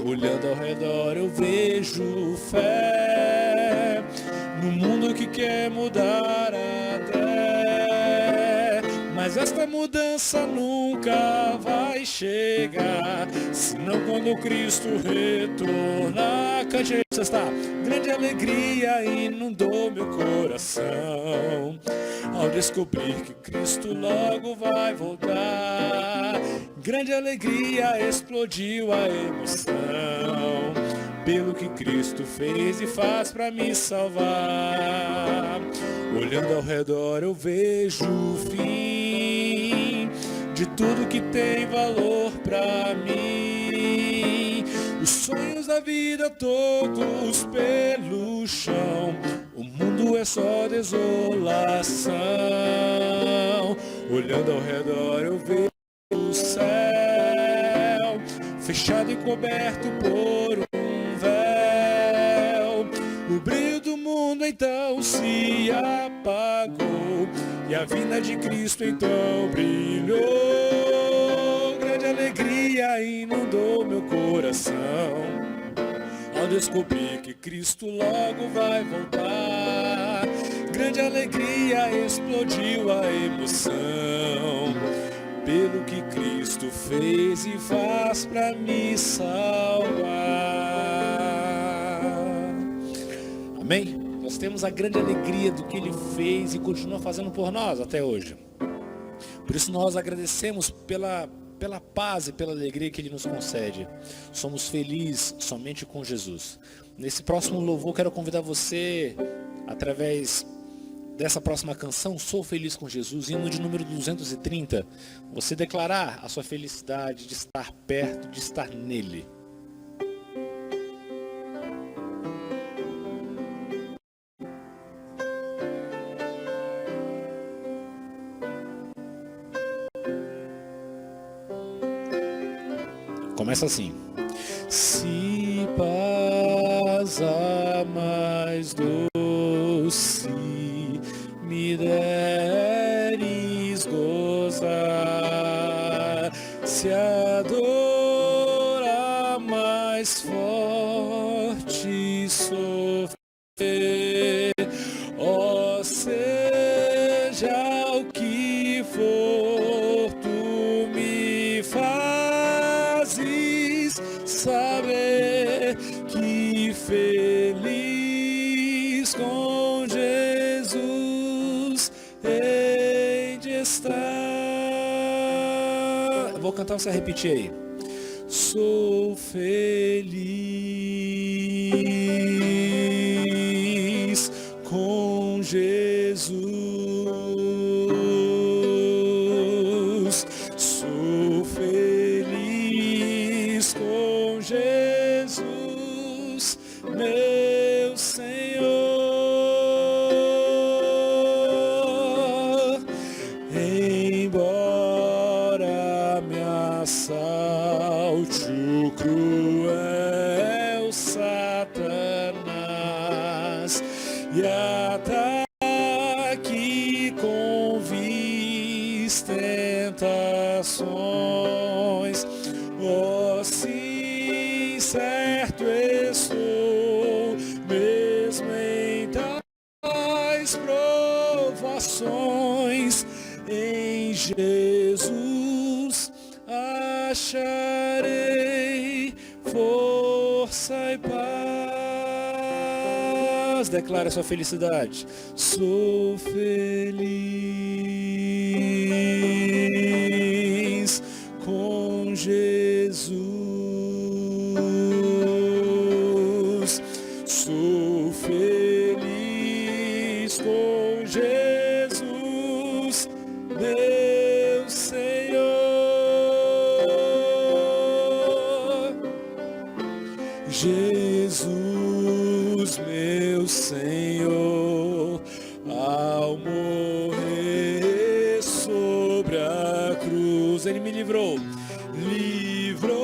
Olhando ao redor eu vejo fé no mundo que quer mudar até, mas esta mudança nunca vai chegar, senão quando Cristo retornar. Cante aí, você está. Grande alegria inundou meu coração ao descobrir que Cristo logo vai voltar. Grande alegria explodiu a emoção pelo que Cristo fez e faz pra me salvar. Olhando ao redor eu vejo o fim de tudo que tem valor pra mim. Os sonhos da vida todos pelo chão, o mundo é só desolação. Olhando ao redor eu vejo o céu fechado e coberto por um véu. O brilho do mundo então se apagou e a vinda de Cristo então brilhou. Grande alegria alegria inundou meu coração ao descobrir que Cristo logo vai voltar. Grande alegria explodiu a emoção pelo que Cristo fez e faz pra me salvar. Amém? Nós temos a grande alegria do que Ele fez e continua fazendo por nós até hoje. Por isso nós agradecemos pela paz e pela alegria que Ele nos concede. Somos felizes somente com Jesus. Nesse próximo louvor, quero convidar você, através dessa próxima canção, Sou Feliz com Jesus, hino de número 230, você declarar a sua felicidade de estar perto, de estar nele. Começa assim. Se paz a mais doce me deres gozar, se a dor a mais forte sofrer, ó seja o que for, tu me fazes saber que feliz com Jesus hei de estar. Eu vou cantar, você repetir aí. Sou feliz com Jesus. Sou feliz com Jesus, meu Senhor. Embora me assalte o cruel Satanás e ataque com vis tentações, oh sim, certo estou, mesmo em tais provações, em Jesus acharei força e paz. Declara sua felicidade. Sou feliz com Jesus. Sou feliz com Jesus, meu Senhor. Jesus, meu Senhor, ao morrer sobre a cruz, Ele me livrou, livrou-me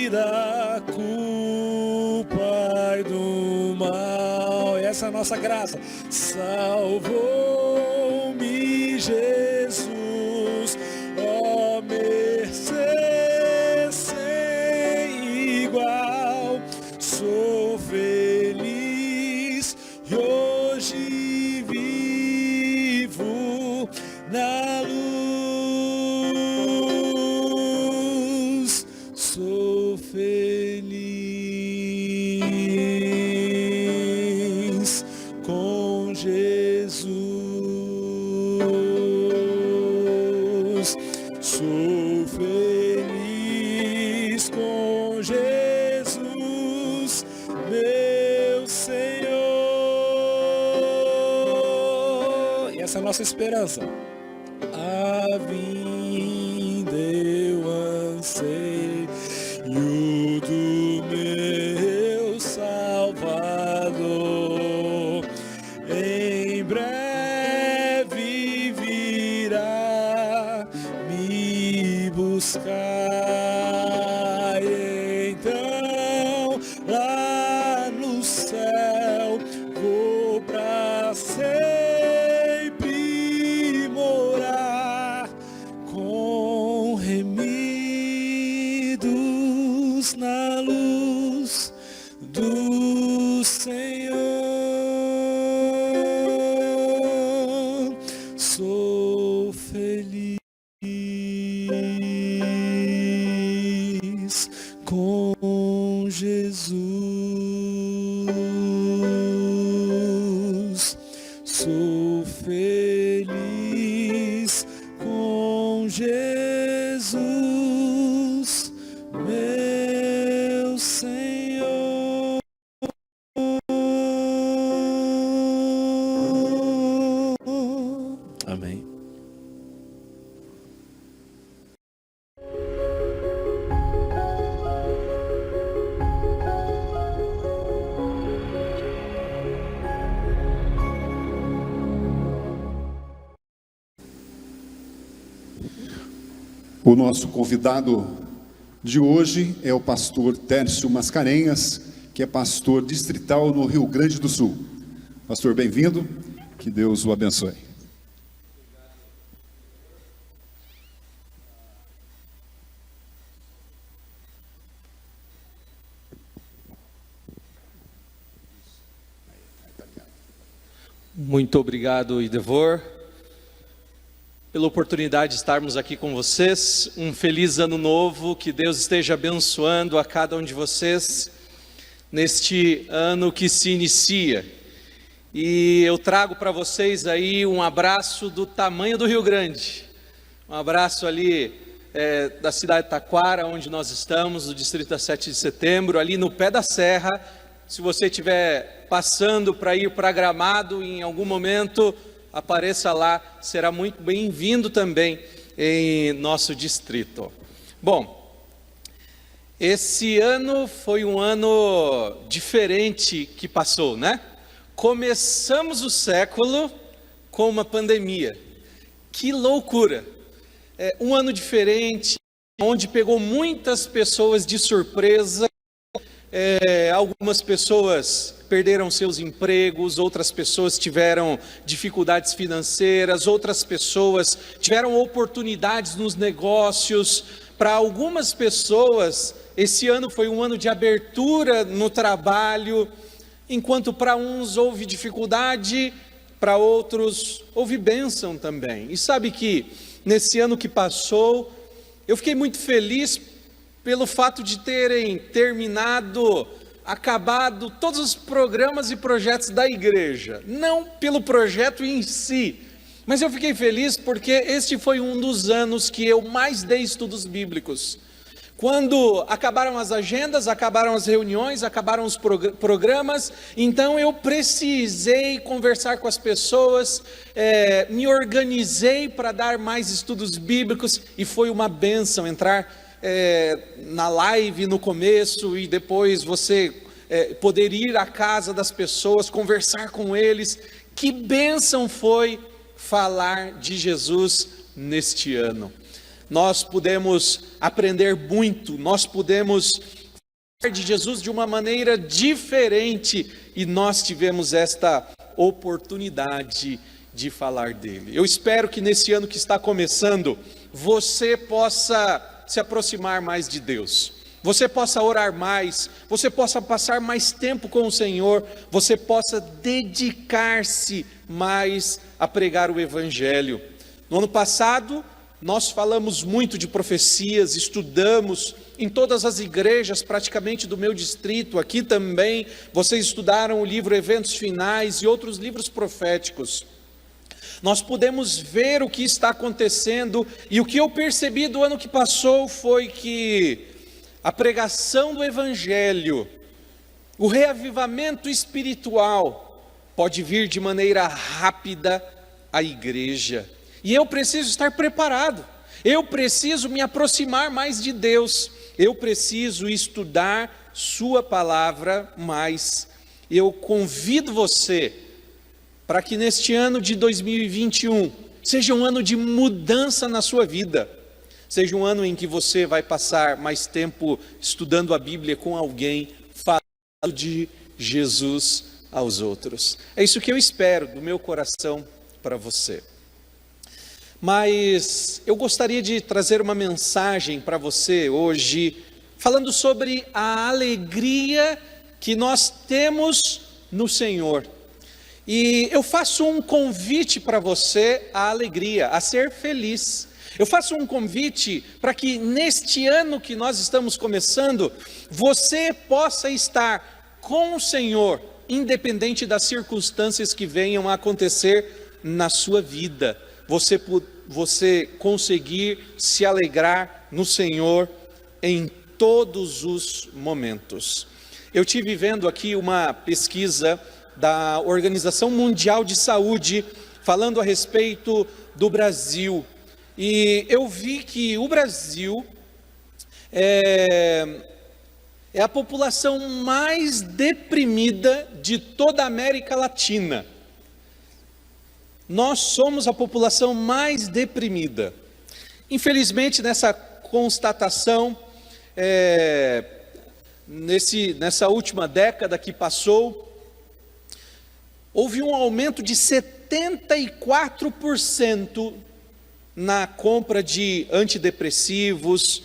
da culpa e do mal. E essa é a nossa graça. Salvou-me Jesus, ó mercê sem igual. Sou feliz e hoje vivo na luz. Sou feliz com Jesus. Sou feliz com Jesus, meu Senhor. E essa é a nossa esperança. A vinda eu anseio do meu Salvador. Em breve virá me buscar. E então lá no céu vou pra sempre morar com remédio sou feliz com Jesus, meu Senhor. Amém. O nosso convidado de hoje é o pastor Tércio Mascarenhas, que é pastor distrital no Rio Grande do Sul. Pastor, bem-vindo, que Deus o abençoe. Muito obrigado, Idevor, pela oportunidade de estarmos aqui com vocês. Um feliz ano novo, que Deus esteja abençoando a cada um de vocês neste ano que se inicia. E eu trago para vocês aí um abraço do tamanho do Rio Grande, um abraço ali da cidade de Taquara, onde nós estamos, no distrito da 7 de setembro, ali no pé da serra. Se você estiver passando para ir para Gramado em algum momento, apareça lá, será muito bem-vindo também em nosso distrito. Bom, esse ano foi um ano diferente que passou, né? Começamos o século com uma pandemia. Que loucura! Um ano diferente, onde pegou muitas pessoas de surpresa. Algumas pessoas perderam seus empregos, outras pessoas tiveram dificuldades financeiras, outras pessoas tiveram oportunidades nos negócios. Para algumas pessoas, esse ano foi um ano de abertura no trabalho, enquanto para uns houve dificuldade, para outros houve bênção também. E sabe que nesse ano que passou, eu fiquei muito feliz pelo fato de terem acabado todos os programas e projetos da igreja, não pelo projeto em si, mas eu fiquei feliz porque este foi um dos anos que eu mais dei estudos bíblicos. Quando acabaram as agendas, acabaram as reuniões, acabaram os programas, então eu precisei conversar com as pessoas, me organizei para dar mais estudos bíblicos, e foi uma bênção entrar na live no começo e depois você poder ir à casa das pessoas, conversar com eles. Que bênção foi falar de Jesus neste ano. Nós pudemos aprender muito, nós pudemos falar de Jesus de uma maneira diferente e nós tivemos esta oportunidade de falar dele. Eu espero que nesse ano que está começando, você possa se aproximar mais de Deus, você possa orar mais, você possa passar mais tempo com o Senhor, você possa dedicar-se mais a pregar o Evangelho. No ano passado, nós falamos muito de profecias, estudamos em todas as igrejas praticamente do meu distrito, aqui também, vocês estudaram o livro Eventos Finais e outros livros proféticos. Nós pudemos ver o que está acontecendo, e o que eu percebi do ano que passou foi que a pregação do Evangelho, o reavivamento espiritual, pode vir de maneira rápida à igreja. E eu preciso estar preparado, eu preciso me aproximar mais de Deus, eu preciso estudar sua palavra mais. Eu convido você para que neste ano de 2021 seja um ano de mudança na sua vida, seja um ano em que você vai passar mais tempo estudando a Bíblia com alguém, falando de Jesus aos outros. É isso que eu espero do meu coração para você. Mas eu gostaria de trazer uma mensagem para você hoje, falando sobre a alegria que nós temos no Senhor. E eu faço um convite para você à alegria, a ser feliz. Eu faço um convite para que neste ano que nós estamos começando, você possa estar com o Senhor, independente das circunstâncias que venham a acontecer na sua vida, você conseguir se alegrar no Senhor em todos os momentos. Eu tive vendo aqui uma pesquisa da Organização Mundial de Saúde falando a respeito do Brasil, e eu vi que o Brasil é a população mais deprimida de toda a América Latina. Nós somos a população mais deprimida. Infelizmente, nessa constatação, nessa última década que passou, houve um aumento de 74% na compra de antidepressivos,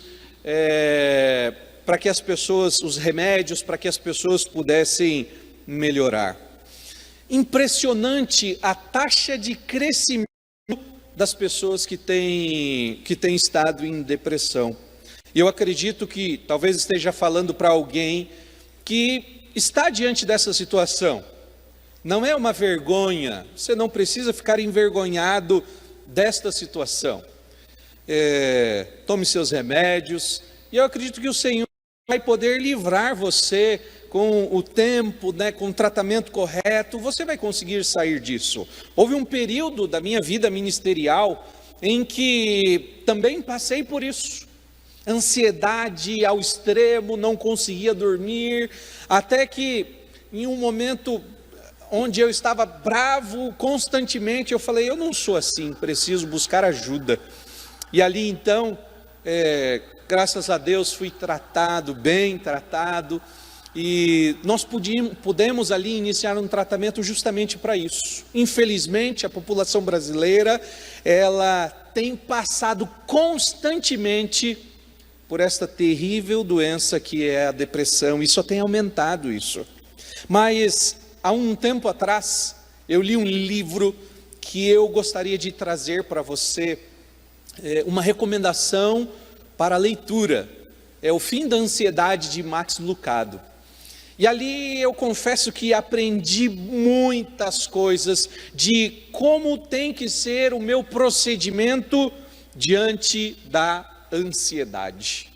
para que as pessoas, os remédios, para que as pessoas pudessem melhorar. Impressionante a taxa de crescimento das pessoas que têm estado em depressão. E eu acredito que talvez esteja falando para alguém que está diante dessa situação. Não é uma vergonha, você não precisa ficar envergonhado desta situação. Tome seus remédios, e eu acredito que o Senhor vai poder livrar você com o tempo, com o tratamento correto, você vai conseguir sair disso. Houve um período da minha vida ministerial em que também passei por isso. Ansiedade ao extremo, não conseguia dormir, até que em um momento onde eu estava bravo constantemente, eu falei, eu não sou assim, preciso buscar ajuda. E ali então, graças a Deus, fui bem tratado, e nós pudemos ali iniciar um tratamento justamente para isso. Infelizmente, a população brasileira, ela tem passado constantemente por esta terrível doença que é a depressão, e só tem aumentado isso. Mas há um tempo atrás, eu li um livro que eu gostaria de trazer para você, uma recomendação para a leitura. É O Fim da Ansiedade, de Max Lucado. E ali eu confesso que aprendi muitas coisas de como tem que ser o meu procedimento diante da ansiedade.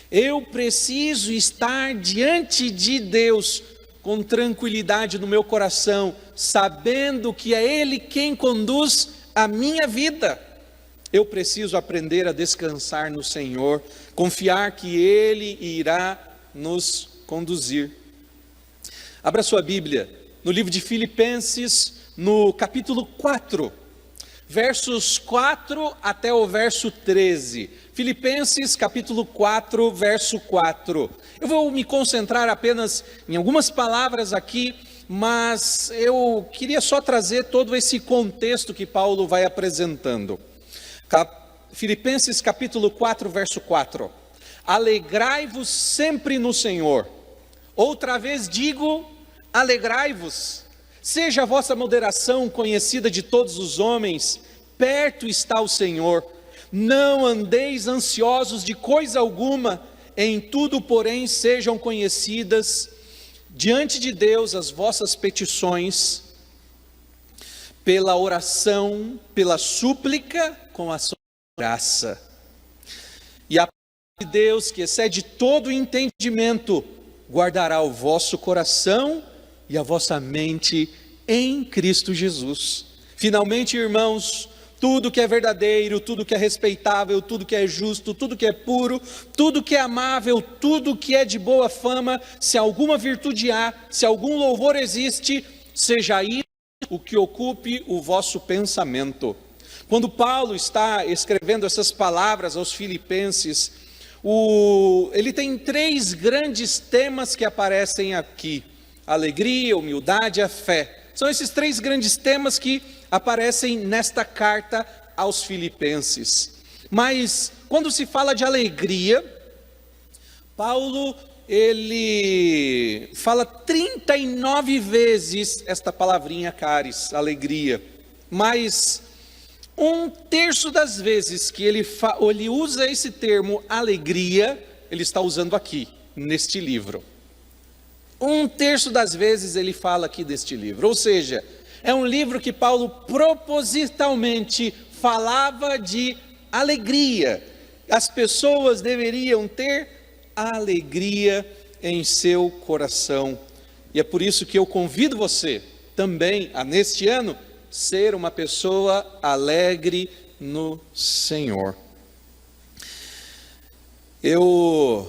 Eu preciso estar diante de Deus com tranquilidade no meu coração, sabendo que é Ele quem conduz a minha vida. Eu preciso aprender a descansar no Senhor, confiar que Ele irá nos conduzir. Abra sua Bíblia no livro de Filipenses, no capítulo 4, versos 4 até o verso 13. Filipenses capítulo 4, verso 4. Eu vou me concentrar apenas em algumas palavras aqui, mas eu queria só trazer todo esse contexto que Paulo vai apresentando. Filipenses capítulo 4, verso 4. Alegrai-vos sempre no Senhor. Outra vez digo, alegrai-vos. Seja a vossa moderação conhecida de todos os homens, perto está o Senhor. Não andeis ansiosos de coisa alguma, em tudo, porém, sejam conhecidas diante de Deus as vossas petições, pela oração, pela súplica, com a sua graça. E a paz de Deus, que excede todo o entendimento, guardará o vosso coração e a vossa mente em Cristo Jesus. Finalmente, irmãos, tudo que é verdadeiro, tudo que é respeitável, tudo que é justo, tudo que é puro, tudo que é amável, tudo que é de boa fama, se alguma virtude há, se algum louvor existe, seja isso o que ocupe o vosso pensamento. Quando Paulo está escrevendo essas palavras aos filipenses, ele tem 3 grandes temas que aparecem aqui: a alegria, a humildade e a fé. São esses 3 grandes temas que aparecem nesta carta aos filipenses. Mas quando se fala de alegria, Paulo, ele fala 39 vezes esta palavrinha caris, alegria. Mas 1/3 das vezes que ele usa esse termo alegria, ele está usando aqui, neste livro. 1/3 das vezes ele fala aqui deste livro. Ou seja, é um livro que Paulo propositalmente falava de alegria. As pessoas deveriam ter alegria em seu coração. E é por isso que eu convido você também a, neste ano, ser uma pessoa alegre no Senhor. Eu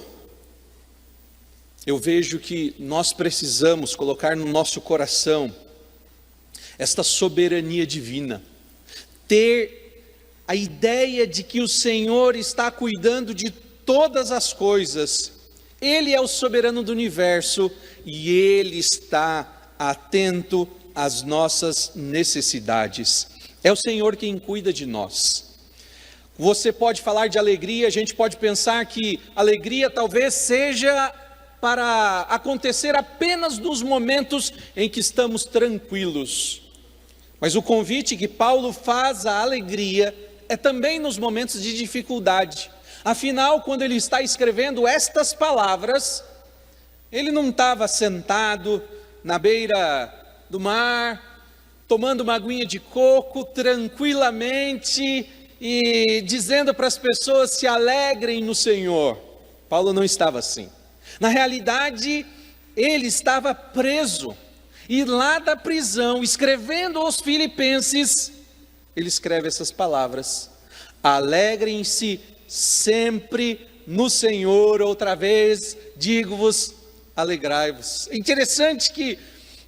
vejo que nós precisamos colocar no nosso coração esta soberania divina, ter a ideia de que o Senhor está cuidando de todas as coisas. Ele é o soberano do universo e Ele está atento às nossas necessidades. É o Senhor quem cuida de nós. Você pode falar de alegria, a gente pode pensar que alegria talvez seja para acontecer apenas nos momentos em que estamos tranquilos. Mas o convite que Paulo faz à alegria é também nos momentos de dificuldade. Afinal, quando ele está escrevendo estas palavras, ele não estava sentado na beira do mar, tomando uma aguinha de coco tranquilamente e dizendo para as pessoas se alegrem no Senhor. Paulo não estava assim. Na realidade, ele estava preso. E lá da prisão, escrevendo aos filipenses, ele escreve essas palavras: alegrem-se sempre no Senhor, outra vez digo-vos, alegrai-vos. É interessante que,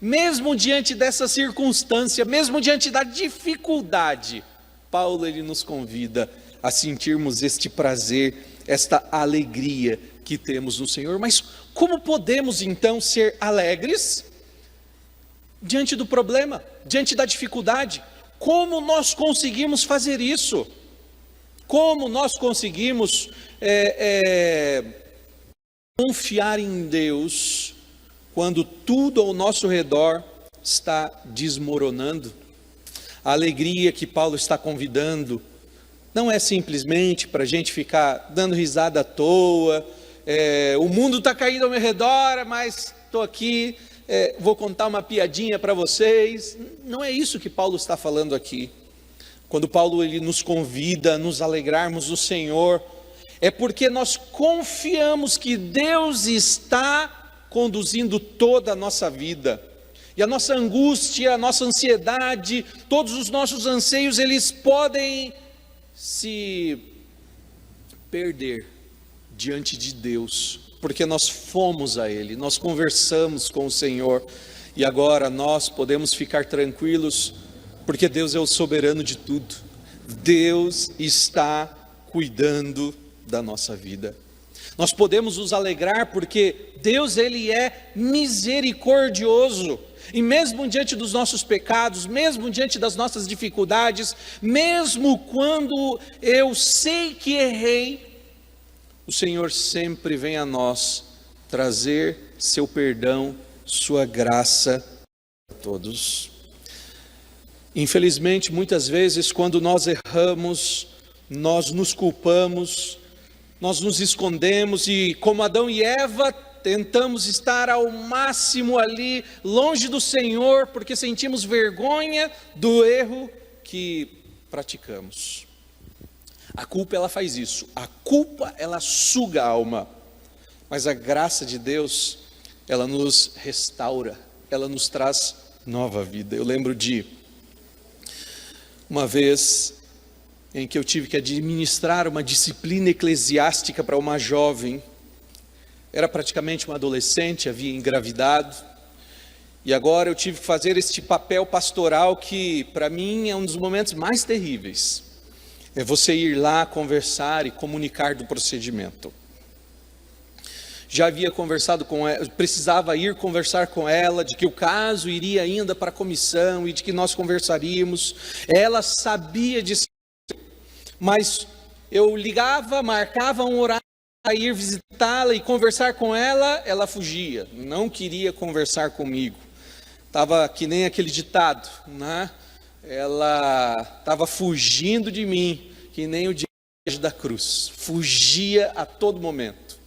mesmo diante dessa circunstância, mesmo diante da dificuldade, Paulo ele nos convida a sentirmos este prazer, esta alegria que temos no Senhor. Mas como podemos então ser alegres diante do problema, diante da dificuldade? Como nós conseguimos fazer isso? Como nós conseguimos confiar em Deus quando tudo ao nosso redor está desmoronando? A alegria que Paulo está convidando não é simplesmente para a gente ficar dando risada à toa, o mundo está caindo ao meu redor, mas estou aqui, vou contar uma piadinha para vocês. Não é isso que Paulo está falando aqui. Quando Paulo ele nos convida a nos alegrarmos no Senhor, é porque nós confiamos que Deus está conduzindo toda a nossa vida. E a nossa angústia, a nossa ansiedade, todos os nossos anseios, eles podem se perder diante de Deus, porque nós fomos a Ele, nós conversamos com o Senhor, e agora nós podemos ficar tranquilos, porque Deus é o soberano de tudo. Deus está cuidando da nossa vida. Nós podemos nos alegrar porque Deus ele é misericordioso. E mesmo diante dos nossos pecados, mesmo diante das nossas dificuldades, mesmo quando eu sei que errei, o Senhor sempre vem a nós trazer seu perdão, sua graça a todos. Infelizmente, muitas vezes, quando nós erramos, nós nos culpamos, nós nos escondemos e, como Adão e Eva, tentamos estar ao máximo ali, longe do Senhor, porque sentimos vergonha do erro que praticamos. A culpa, ela faz isso. A culpa, ela suga a alma. Mas a graça de Deus, ela nos restaura, ela nos traz nova vida. Eu lembro de uma vez em que eu tive que administrar uma disciplina eclesiástica para uma jovem. Era praticamente uma adolescente, havia engravidado. E agora eu tive que fazer este papel pastoral que, para mim, é um dos momentos mais terríveis. É você ir lá conversar e comunicar do procedimento. Já havia conversado com ela, precisava ir conversar com ela, de que o caso iria ainda para a comissão e de que nós conversaríamos. Ela sabia disso, mas eu ligava, marcava um horário para ir visitá-la e conversar com ela, ela fugia, não queria conversar comigo. Estava que nem aquele ditado, né? Ela estava fugindo de mim, que nem o diabo da cruz, fugia a todo momento.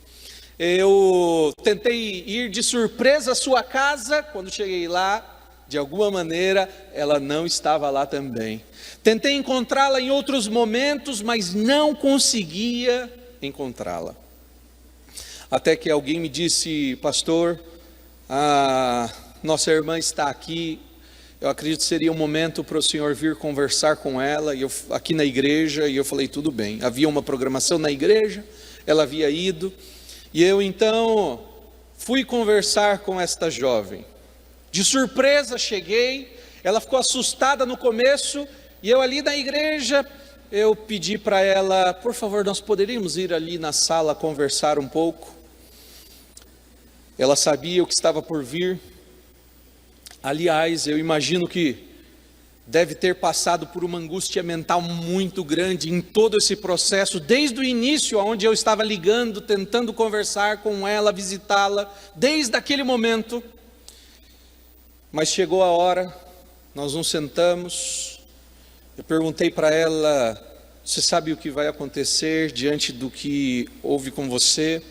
Eu tentei ir de surpresa à sua casa, quando cheguei lá, de alguma maneira, ela não estava lá também. Tentei encontrá-la em outros momentos, mas não conseguia encontrá-la. Até que alguém me disse: pastor, a nossa irmã está aqui, eu acredito que seria um momento para o senhor vir conversar com ela, aqui na igreja, e eu falei: tudo bem. Havia uma programação na igreja, ela havia ido, e eu então fui conversar com esta jovem. De surpresa cheguei, ela ficou assustada no começo, e eu ali na igreja, eu pedi para ela: por favor, nós poderíamos ir ali na sala conversar um pouco? Ela sabia o que estava por vir. Aliás, eu imagino que deve ter passado por uma angústia mental muito grande em todo esse processo, desde o início, onde eu estava ligando, tentando conversar com ela, visitá-la, desde aquele momento. Mas chegou a hora, nós nos sentamos, eu perguntei para ela: você sabe o que vai acontecer diante do que houve com você?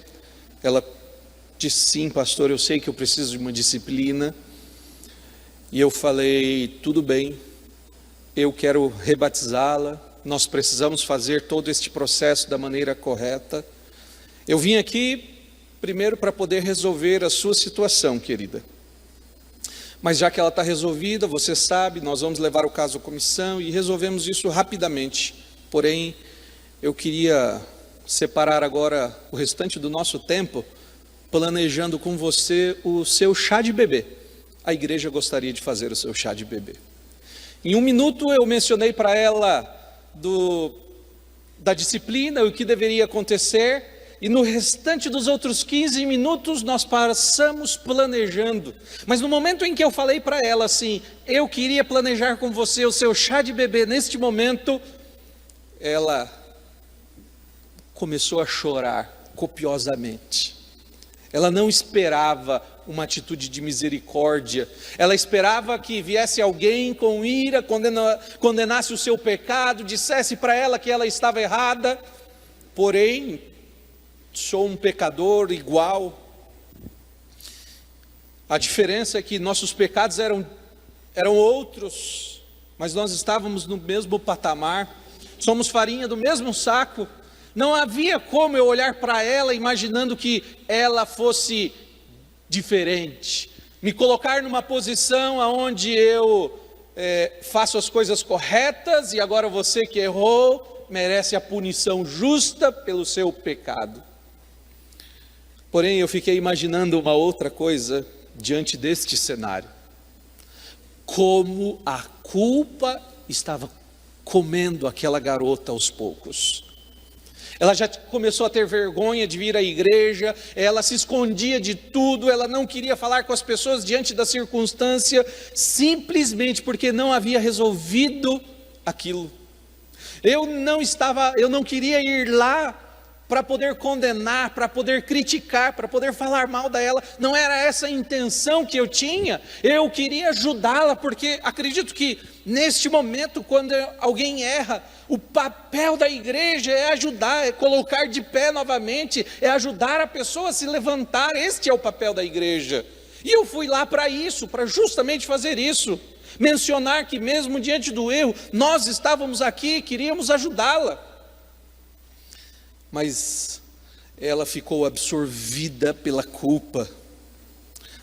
Ela disse: sim, pastor, eu sei que eu preciso de uma disciplina. E eu falei: tudo bem, eu quero rebatizá-la, nós precisamos fazer todo este processo da maneira correta. Eu vim aqui primeiro para poder resolver a sua situação, querida. Mas já que ela está resolvida, você sabe, nós vamos levar o caso à comissão e resolvemos isso rapidamente. Porém, eu queria separar agora o restante do nosso tempo, planejando com você o seu chá de bebê. A igreja gostaria de fazer o seu chá de bebê. Em 1 minuto eu mencionei para ela da disciplina, o que deveria acontecer, e no restante dos outros 15 minutos nós passamos planejando. Mas no momento em que eu falei para ela assim: eu queria planejar com você o seu chá de bebê neste momento, ela começou a chorar copiosamente. Ela não esperava uma atitude de misericórdia. Ela esperava que viesse alguém com ira, condenasse o seu pecado, dissesse para ela que ela estava errada. Porém, sou um pecador igual. A diferença é que nossos pecados eram outros, mas nós estávamos no mesmo patamar. Somos farinha do mesmo saco. Não havia como eu olhar para ela imaginando que ela fosse diferente, me colocar numa posição onde eu faço as coisas corretas e agora você que errou merece a punição justa pelo seu pecado. Porém, eu fiquei imaginando uma outra coisa diante deste cenário: como a culpa estava comendo aquela garota aos poucos. Ela já começou a ter vergonha de vir à igreja, ela se escondia de tudo, ela não queria falar com as pessoas diante da circunstância, simplesmente porque não havia resolvido aquilo. Eu não queria ir lá para poder condenar, para poder criticar, para poder falar mal dela. Não era essa a intenção que eu tinha. Eu queria ajudá-la, porque acredito que neste momento, quando alguém erra, o papel da igreja é ajudar, é colocar de pé novamente, é ajudar a pessoa a se levantar. Este é o papel da igreja. E eu fui lá para isso, para justamente fazer isso. Mencionar que mesmo diante do erro, nós estávamos aqui, queríamos ajudá-la. Mas ela ficou absorvida pela culpa.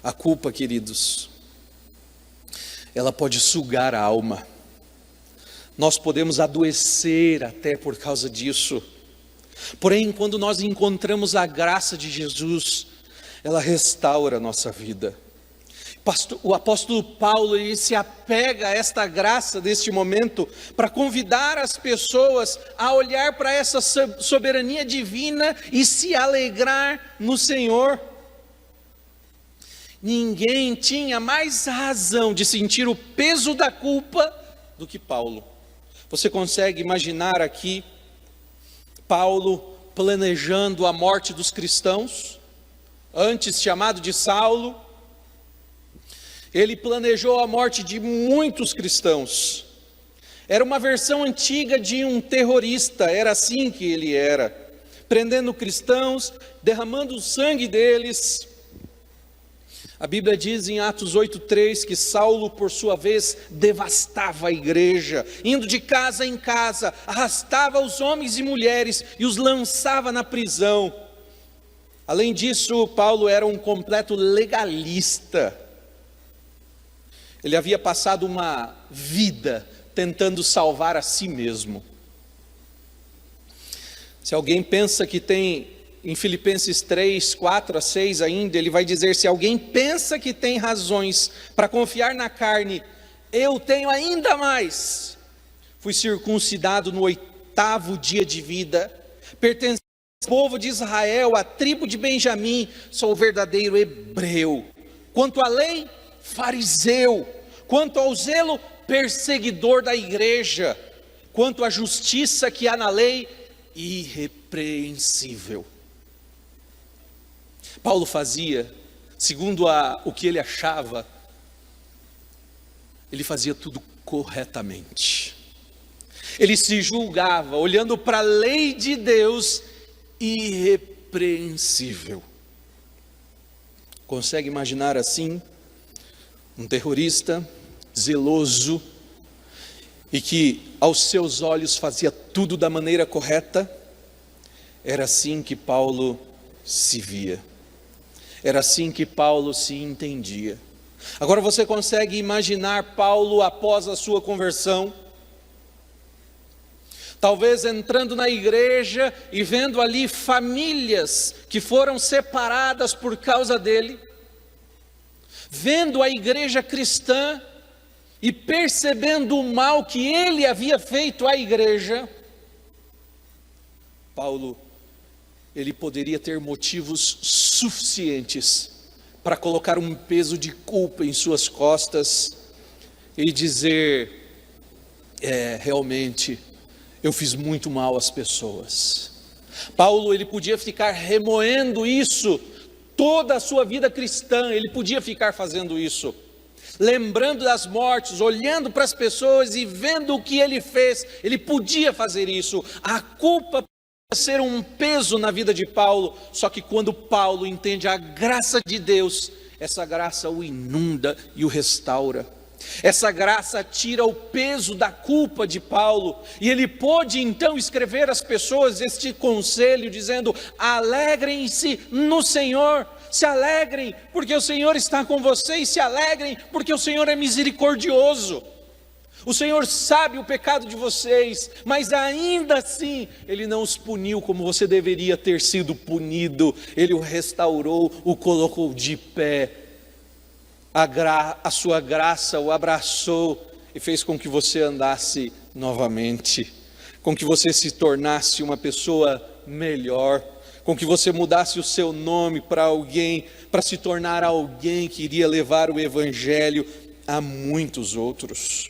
A culpa, queridos, ela pode sugar a alma. Nós podemos adoecer até por causa disso. Porém, quando nós encontramos a graça de Jesus, ela restaura a nossa vida. O apóstolo Paulo, ele se apega a esta graça deste momento para convidar as pessoas a olhar para essa soberania divina e se alegrar no Senhor. Ninguém tinha mais razão de sentir o peso da culpa do que Paulo. Você consegue imaginar aqui Paulo planejando a morte dos cristãos, antes chamado de Saulo? Ele planejou a morte de muitos cristãos. Era uma versão antiga de um terrorista, era assim que ele era. prendendo cristãos, derramando o sangue deles. A Bíblia diz em Atos 8:3 que Saulo, por sua vez, devastava a igreja, indo de casa em casa, arrastava os homens e mulheres e os lançava na prisão. Além disso, Paulo era um completo legalista. Ele havia passado uma vida tentando salvar a si mesmo. Se alguém pensa que tem, em Filipenses 3, 4 a 6 ainda, ele vai dizer: se alguém pensa que tem razões para confiar na carne, eu tenho ainda mais. Fui circuncidado no 8º dia de vida, pertenço ao povo de Israel, à tribo de Benjamim, sou o verdadeiro hebreu. Quanto à lei, fariseu. Quanto ao zelo, perseguidor da igreja. Quanto à justiça que há na lei, irrepreensível. Paulo fazia, segundo o que ele achava, ele fazia tudo corretamente. Ele se julgava, olhando para a lei de Deus, irrepreensível. Consegue imaginar assim? Um terrorista zeloso e que aos seus olhos fazia tudo da maneira correta? Era assim que Paulo se via. Era assim que Paulo se entendia. Agora você consegue imaginar Paulo após a sua conversão? Talvez entrando na igreja e vendo ali famílias que foram separadas por causa dele, vendo a igreja cristã e percebendo o mal que ele havia feito à igreja. Paulo, ele poderia ter motivos suficientes para colocar um peso de culpa em suas costas e dizer: realmente, eu fiz muito mal às pessoas. Paulo, ele podia ficar remoendo isso toda a sua vida cristã, ele podia ficar fazendo isso, lembrando das mortes, olhando para as pessoas e vendo o que ele fez, ele podia fazer isso. A culpa podia ser um peso na vida de Paulo, só que quando Paulo entende a graça de Deus, essa graça o inunda e o restaura. Essa graça tira o peso da culpa de Paulo, e ele pôde então escrever às pessoas este conselho, dizendo: alegrem-se no Senhor, se alegrem, porque o Senhor está com vocês, se alegrem, porque o Senhor é misericordioso. O Senhor sabe o pecado de vocês, mas ainda assim, Ele não os puniu como você deveria ter sido punido. Ele o restaurou, o colocou de pé. A sua graça o abraçou e fez com que você andasse novamente, com que você se tornasse uma pessoa melhor, com que você mudasse o seu nome para alguém, para se tornar alguém que iria levar o Evangelho a muitos outros.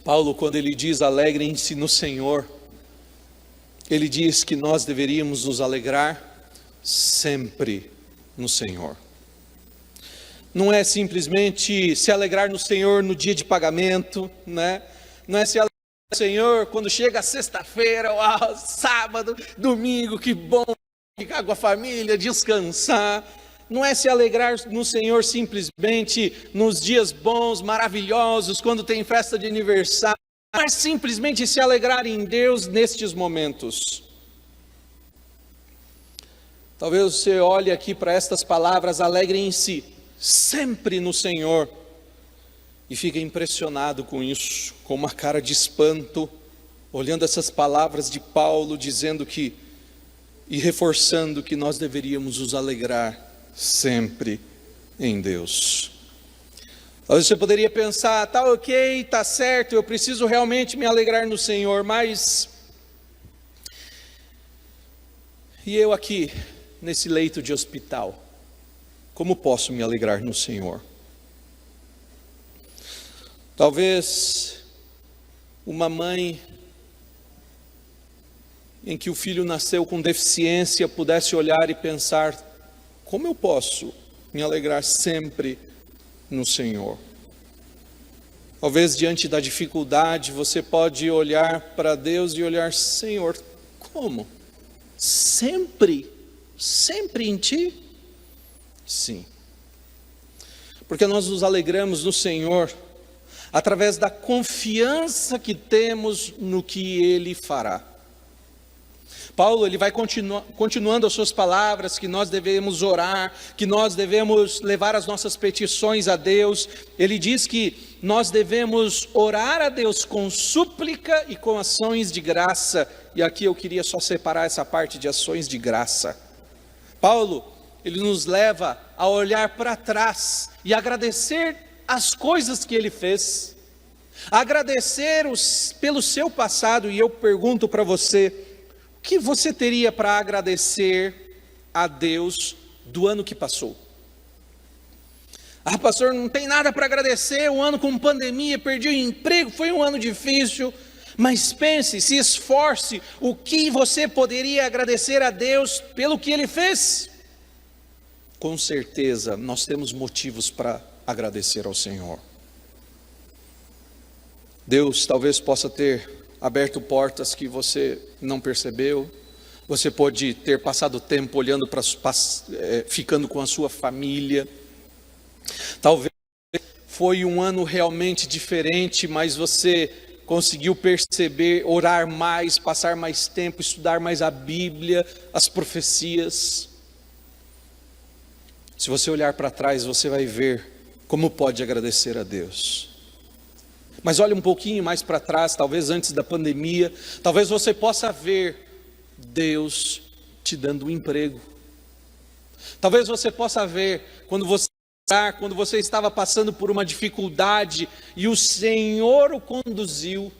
Paulo, quando ele diz alegrem-se no Senhor, ele diz que nós deveríamos nos alegrar sempre no Senhor. Não é simplesmente se alegrar no Senhor no dia de pagamento, né? Não é se alegrar no Senhor quando chega a sexta-feira, uau, sábado, domingo, que bom ficar com a família, descansar. Não é se alegrar no Senhor simplesmente nos dias bons, maravilhosos, quando tem festa de aniversário. Não é simplesmente se alegrar em Deus nestes momentos. Talvez você olhe aqui para estas palavras, alegrem-se sempre no Senhor, e fica impressionado com isso, com uma cara de espanto, olhando essas palavras de Paulo, dizendo que, e reforçando que nós deveríamos nos alegrar sempre em Deus. Talvez você poderia pensar, tá ok, tá certo, eu preciso realmente me alegrar no Senhor, mas e eu aqui, nesse leito de hospital, como posso me alegrar no Senhor? Talvez uma mãe em que o filho nasceu com deficiência pudesse olhar e pensar: como eu posso me alegrar sempre no Senhor? Talvez diante da dificuldade você pode olhar para Deus e olhar: Senhor, como? sempre em ti? Sim. Porque nós nos alegramos no Senhor através da confiança que temos no que Ele fará. Paulo, ele vai continuando as suas palavras, que nós devemos orar, que nós devemos levar as nossas petições a Deus. Ele diz que nós devemos orar a Deus com súplica e com ações de graça. E aqui eu queria só separar essa parte de ações de graça. Paulo, ele nos leva a olhar para trás e agradecer as coisas que ele fez. Agradecer pelo seu passado. E eu pergunto para você, o que você teria para agradecer a Deus do ano que passou? Ah, pastor, não tem nada para agradecer, um ano com pandemia, perdi o emprego, foi um ano difícil. Mas pense, se esforce, o que você poderia agradecer a Deus pelo que Ele fez? Com certeza, nós temos motivos para agradecer ao Senhor. Deus talvez possa ter aberto portas que você não percebeu. Você pode ter passado tempo olhando ficando com a sua família. Talvez foi um ano realmente diferente, mas você conseguiu perceber, orar mais, passar mais tempo, estudar mais a Bíblia, as profecias. Se você olhar para trás, você vai ver como pode agradecer a Deus. Mas olhe um pouquinho mais para trás, talvez antes da pandemia, talvez você possa ver Deus te dando um emprego. Talvez você possa ver quando você estava passando por uma dificuldade e o Senhor o conduziu.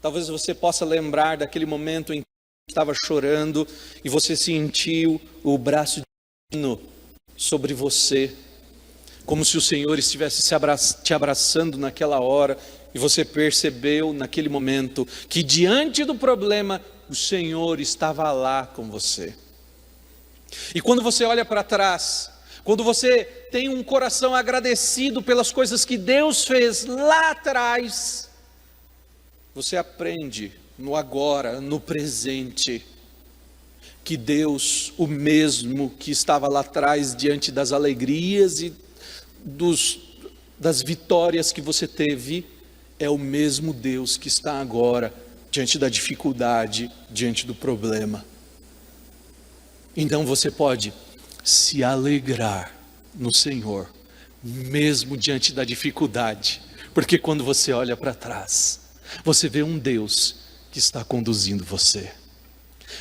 Talvez você possa lembrar daquele momento em que estava chorando e você sentiu o braço divino sobre você, como se o Senhor estivesse te abraçando naquela hora. E você percebeu naquele momento que diante do problema, o Senhor estava lá com você. E quando você olha para trás, quando você tem um coração agradecido pelas coisas que Deus fez lá atrás, você aprende no agora, no presente, que Deus, o mesmo que estava lá atrás diante das alegrias e das vitórias que você teve, é o mesmo Deus que está agora diante da dificuldade, diante do problema. Então você pode se alegrar no Senhor, mesmo diante da dificuldade, porque quando você olha para trás, você vê um Deus que está conduzindo você.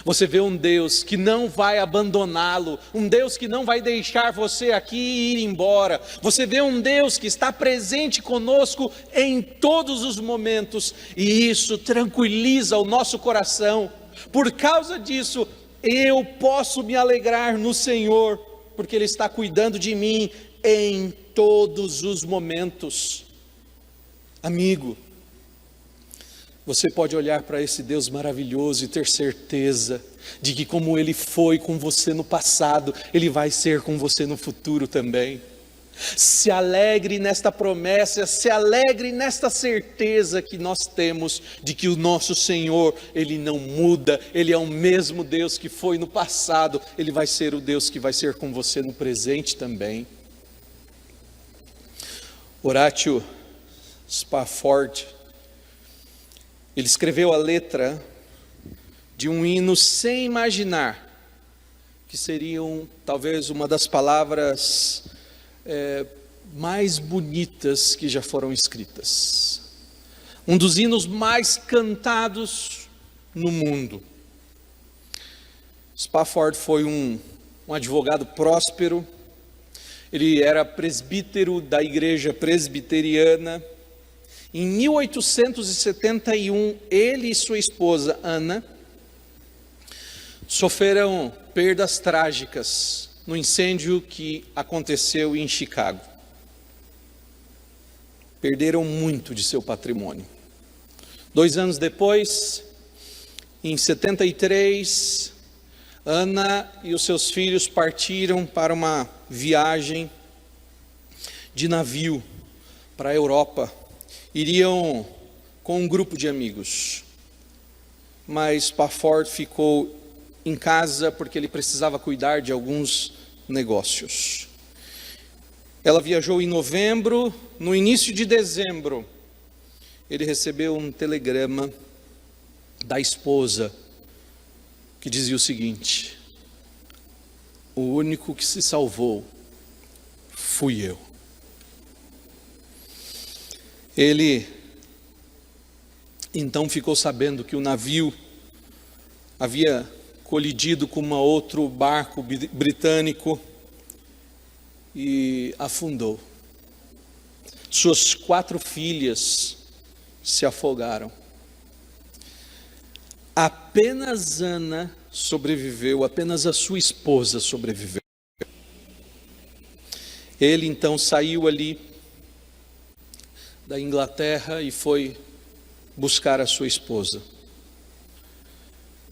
Você vê um Deus que não vai abandoná-lo, um Deus que não vai deixar você aqui e ir embora. Você vê um Deus que está presente conosco em todos os momentos, e isso tranquiliza o nosso coração. Por causa disso, eu posso me alegrar no Senhor, porque Ele está cuidando de mim em todos os momentos. Amigo, você pode olhar para esse Deus maravilhoso e ter certeza de que como Ele foi com você no passado, Ele vai ser com você no futuro também. Se alegre nesta promessa, se alegre nesta certeza que nós temos de que o nosso Senhor, Ele não muda, Ele é o mesmo Deus que foi no passado, Ele vai ser o Deus que vai ser com você no presente também. Horatio Spafford, ele escreveu a letra de um hino sem imaginar que seriam talvez uma das palavras mais bonitas que já foram escritas. Um dos hinos mais cantados no mundo. Spafford foi um advogado próspero. Ele era presbítero da igreja presbiteriana. Em 1871, ele e sua esposa, Ana, sofreram perdas trágicas no incêndio que aconteceu em Chicago. Perderam muito de seu patrimônio. 2 anos depois, em 73, Ana e os seus filhos partiram para uma viagem de navio para a Europa. Iriam com um grupo de amigos, mas Spafford ficou em casa porque ele precisava cuidar de alguns negócios. Ela viajou em novembro, no início de dezembro, ele recebeu um telegrama da esposa que dizia o seguinte: o único que se salvou fui eu. Ele então ficou sabendo que o navio havia colidido com outro barco britânico e afundou. Suas 4 filhas se afogaram. Apenas Ana sobreviveu, apenas a sua esposa sobreviveu. Ele então saiu ali da Inglaterra e foi buscar a sua esposa.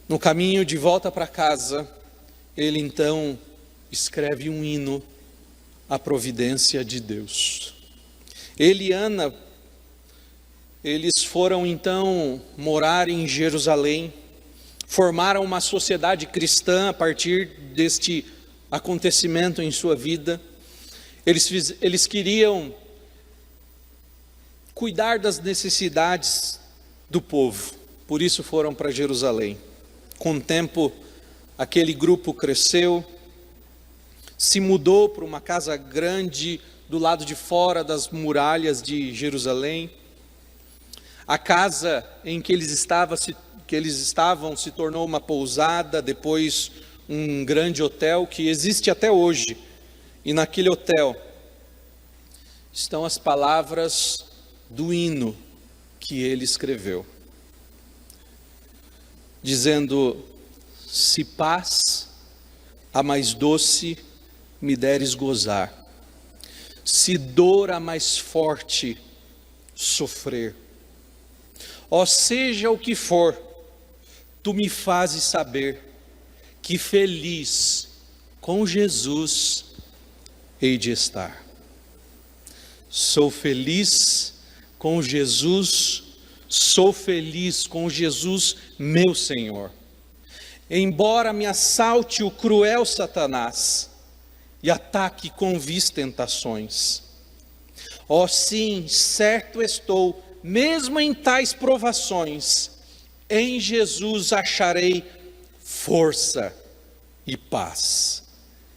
No caminho de volta para casa, ele então escreve um hino à providência de Deus. Ele e Ana, eles foram então morar em Jerusalém, formaram uma sociedade cristã a partir deste acontecimento em sua vida. Eles queriam cuidar das necessidades do povo, por isso foram para Jerusalém. Com o tempo, aquele grupo cresceu, se mudou para uma casa grande do lado de fora das muralhas de Jerusalém. A casa em que eles estavam se tornou uma pousada, depois um grande hotel que existe até hoje. E naquele hotel estão as palavras do hino que ele escreveu, dizendo: se paz a mais doce me deres gozar, se dor a mais forte sofrer, ó seja o que for, tu me fazes saber que feliz com Jesus hei de estar. Sou feliz com Jesus, sou feliz com Jesus, meu Senhor. Embora me assalte o cruel Satanás e ataque com vis tentações, ó sim, certo estou, mesmo em tais provações, em Jesus acharei força e paz,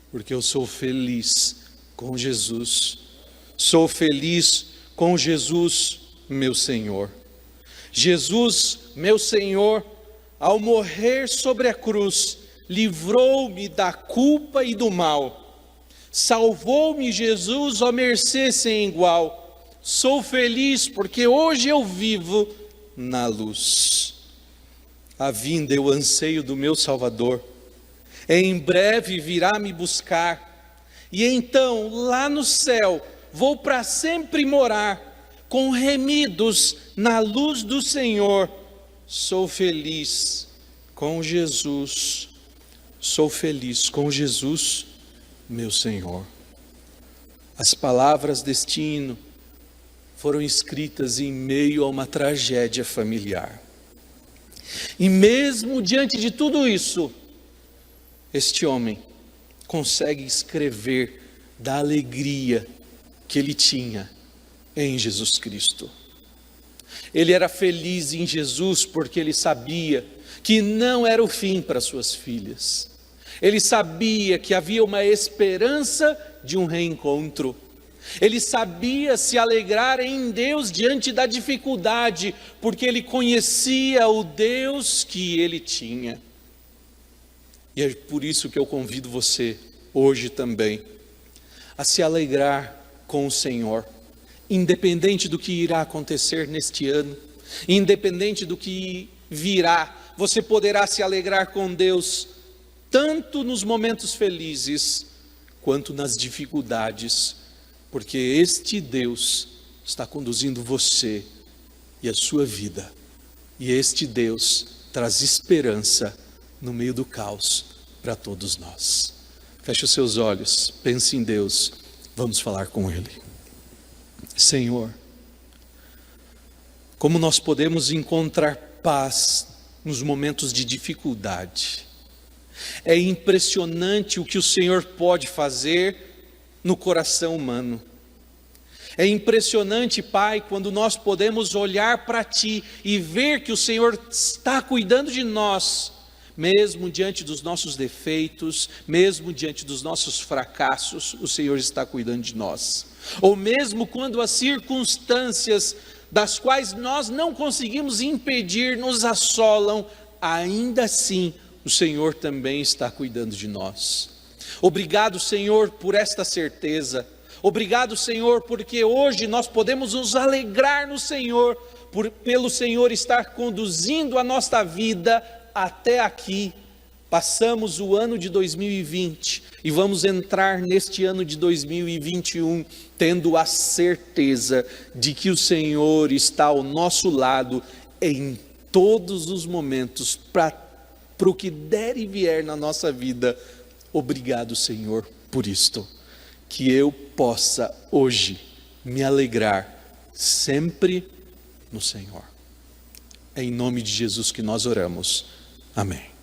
porque eu sou feliz com Jesus, sou feliz com Jesus, meu Senhor. Jesus, meu Senhor, ao morrer sobre a cruz, livrou-me da culpa e do mal. Salvou-me Jesus, ó mercê sem igual. Sou feliz porque hoje eu vivo na luz. A vinda eu anseio do meu Salvador. Em breve virá me buscar. E então, lá no céu, vou para sempre morar, com remidos na luz do Senhor. Sou feliz com Jesus, sou feliz com Jesus, meu Senhor. As palavras deste hino foram escritas em meio a uma tragédia familiar. E mesmo diante de tudo isso, este homem consegue escrever da alegria que ele tinha em Jesus Cristo. Ele era feliz em Jesus porque ele sabia que não era o fim para suas filhas. Ele sabia que havia uma esperança de um reencontro. Ele sabia se alegrar em Deus diante da dificuldade, porque ele conhecia o Deus que ele tinha. E é por isso que eu convido você, hoje também, a se alegrar com o Senhor, independente do que irá acontecer neste ano, independente do que virá, você poderá se alegrar com Deus, tanto nos momentos felizes, quanto nas dificuldades, porque este Deus está conduzindo você e a sua vida, e este Deus traz esperança no meio do caos para todos nós. Feche os seus olhos, pense em Deus, vamos falar com Ele. Senhor, como nós podemos encontrar paz nos momentos de dificuldade? É impressionante o que o Senhor pode fazer no coração humano. É impressionante, Pai, quando nós podemos olhar para Ti e ver que o Senhor está cuidando de nós, mesmo diante dos nossos defeitos, mesmo diante dos nossos fracassos, o Senhor está cuidando de nós. Ou mesmo quando as circunstâncias das quais nós não conseguimos impedir nos assolam, ainda assim o Senhor também está cuidando de nós. Obrigado, Senhor, por esta certeza. Obrigado, Senhor, porque hoje nós podemos nos alegrar no Senhor, pelo Senhor estar conduzindo a nossa vida até aqui. Passamos o ano de 2020 e vamos entrar neste ano de 2021 tendo a certeza de que o Senhor está ao nosso lado em todos os momentos para o que der e vier na nossa vida. Obrigado, Senhor, por isto. Que eu possa hoje me alegrar sempre no Senhor. É em nome de Jesus que nós oramos. Amém.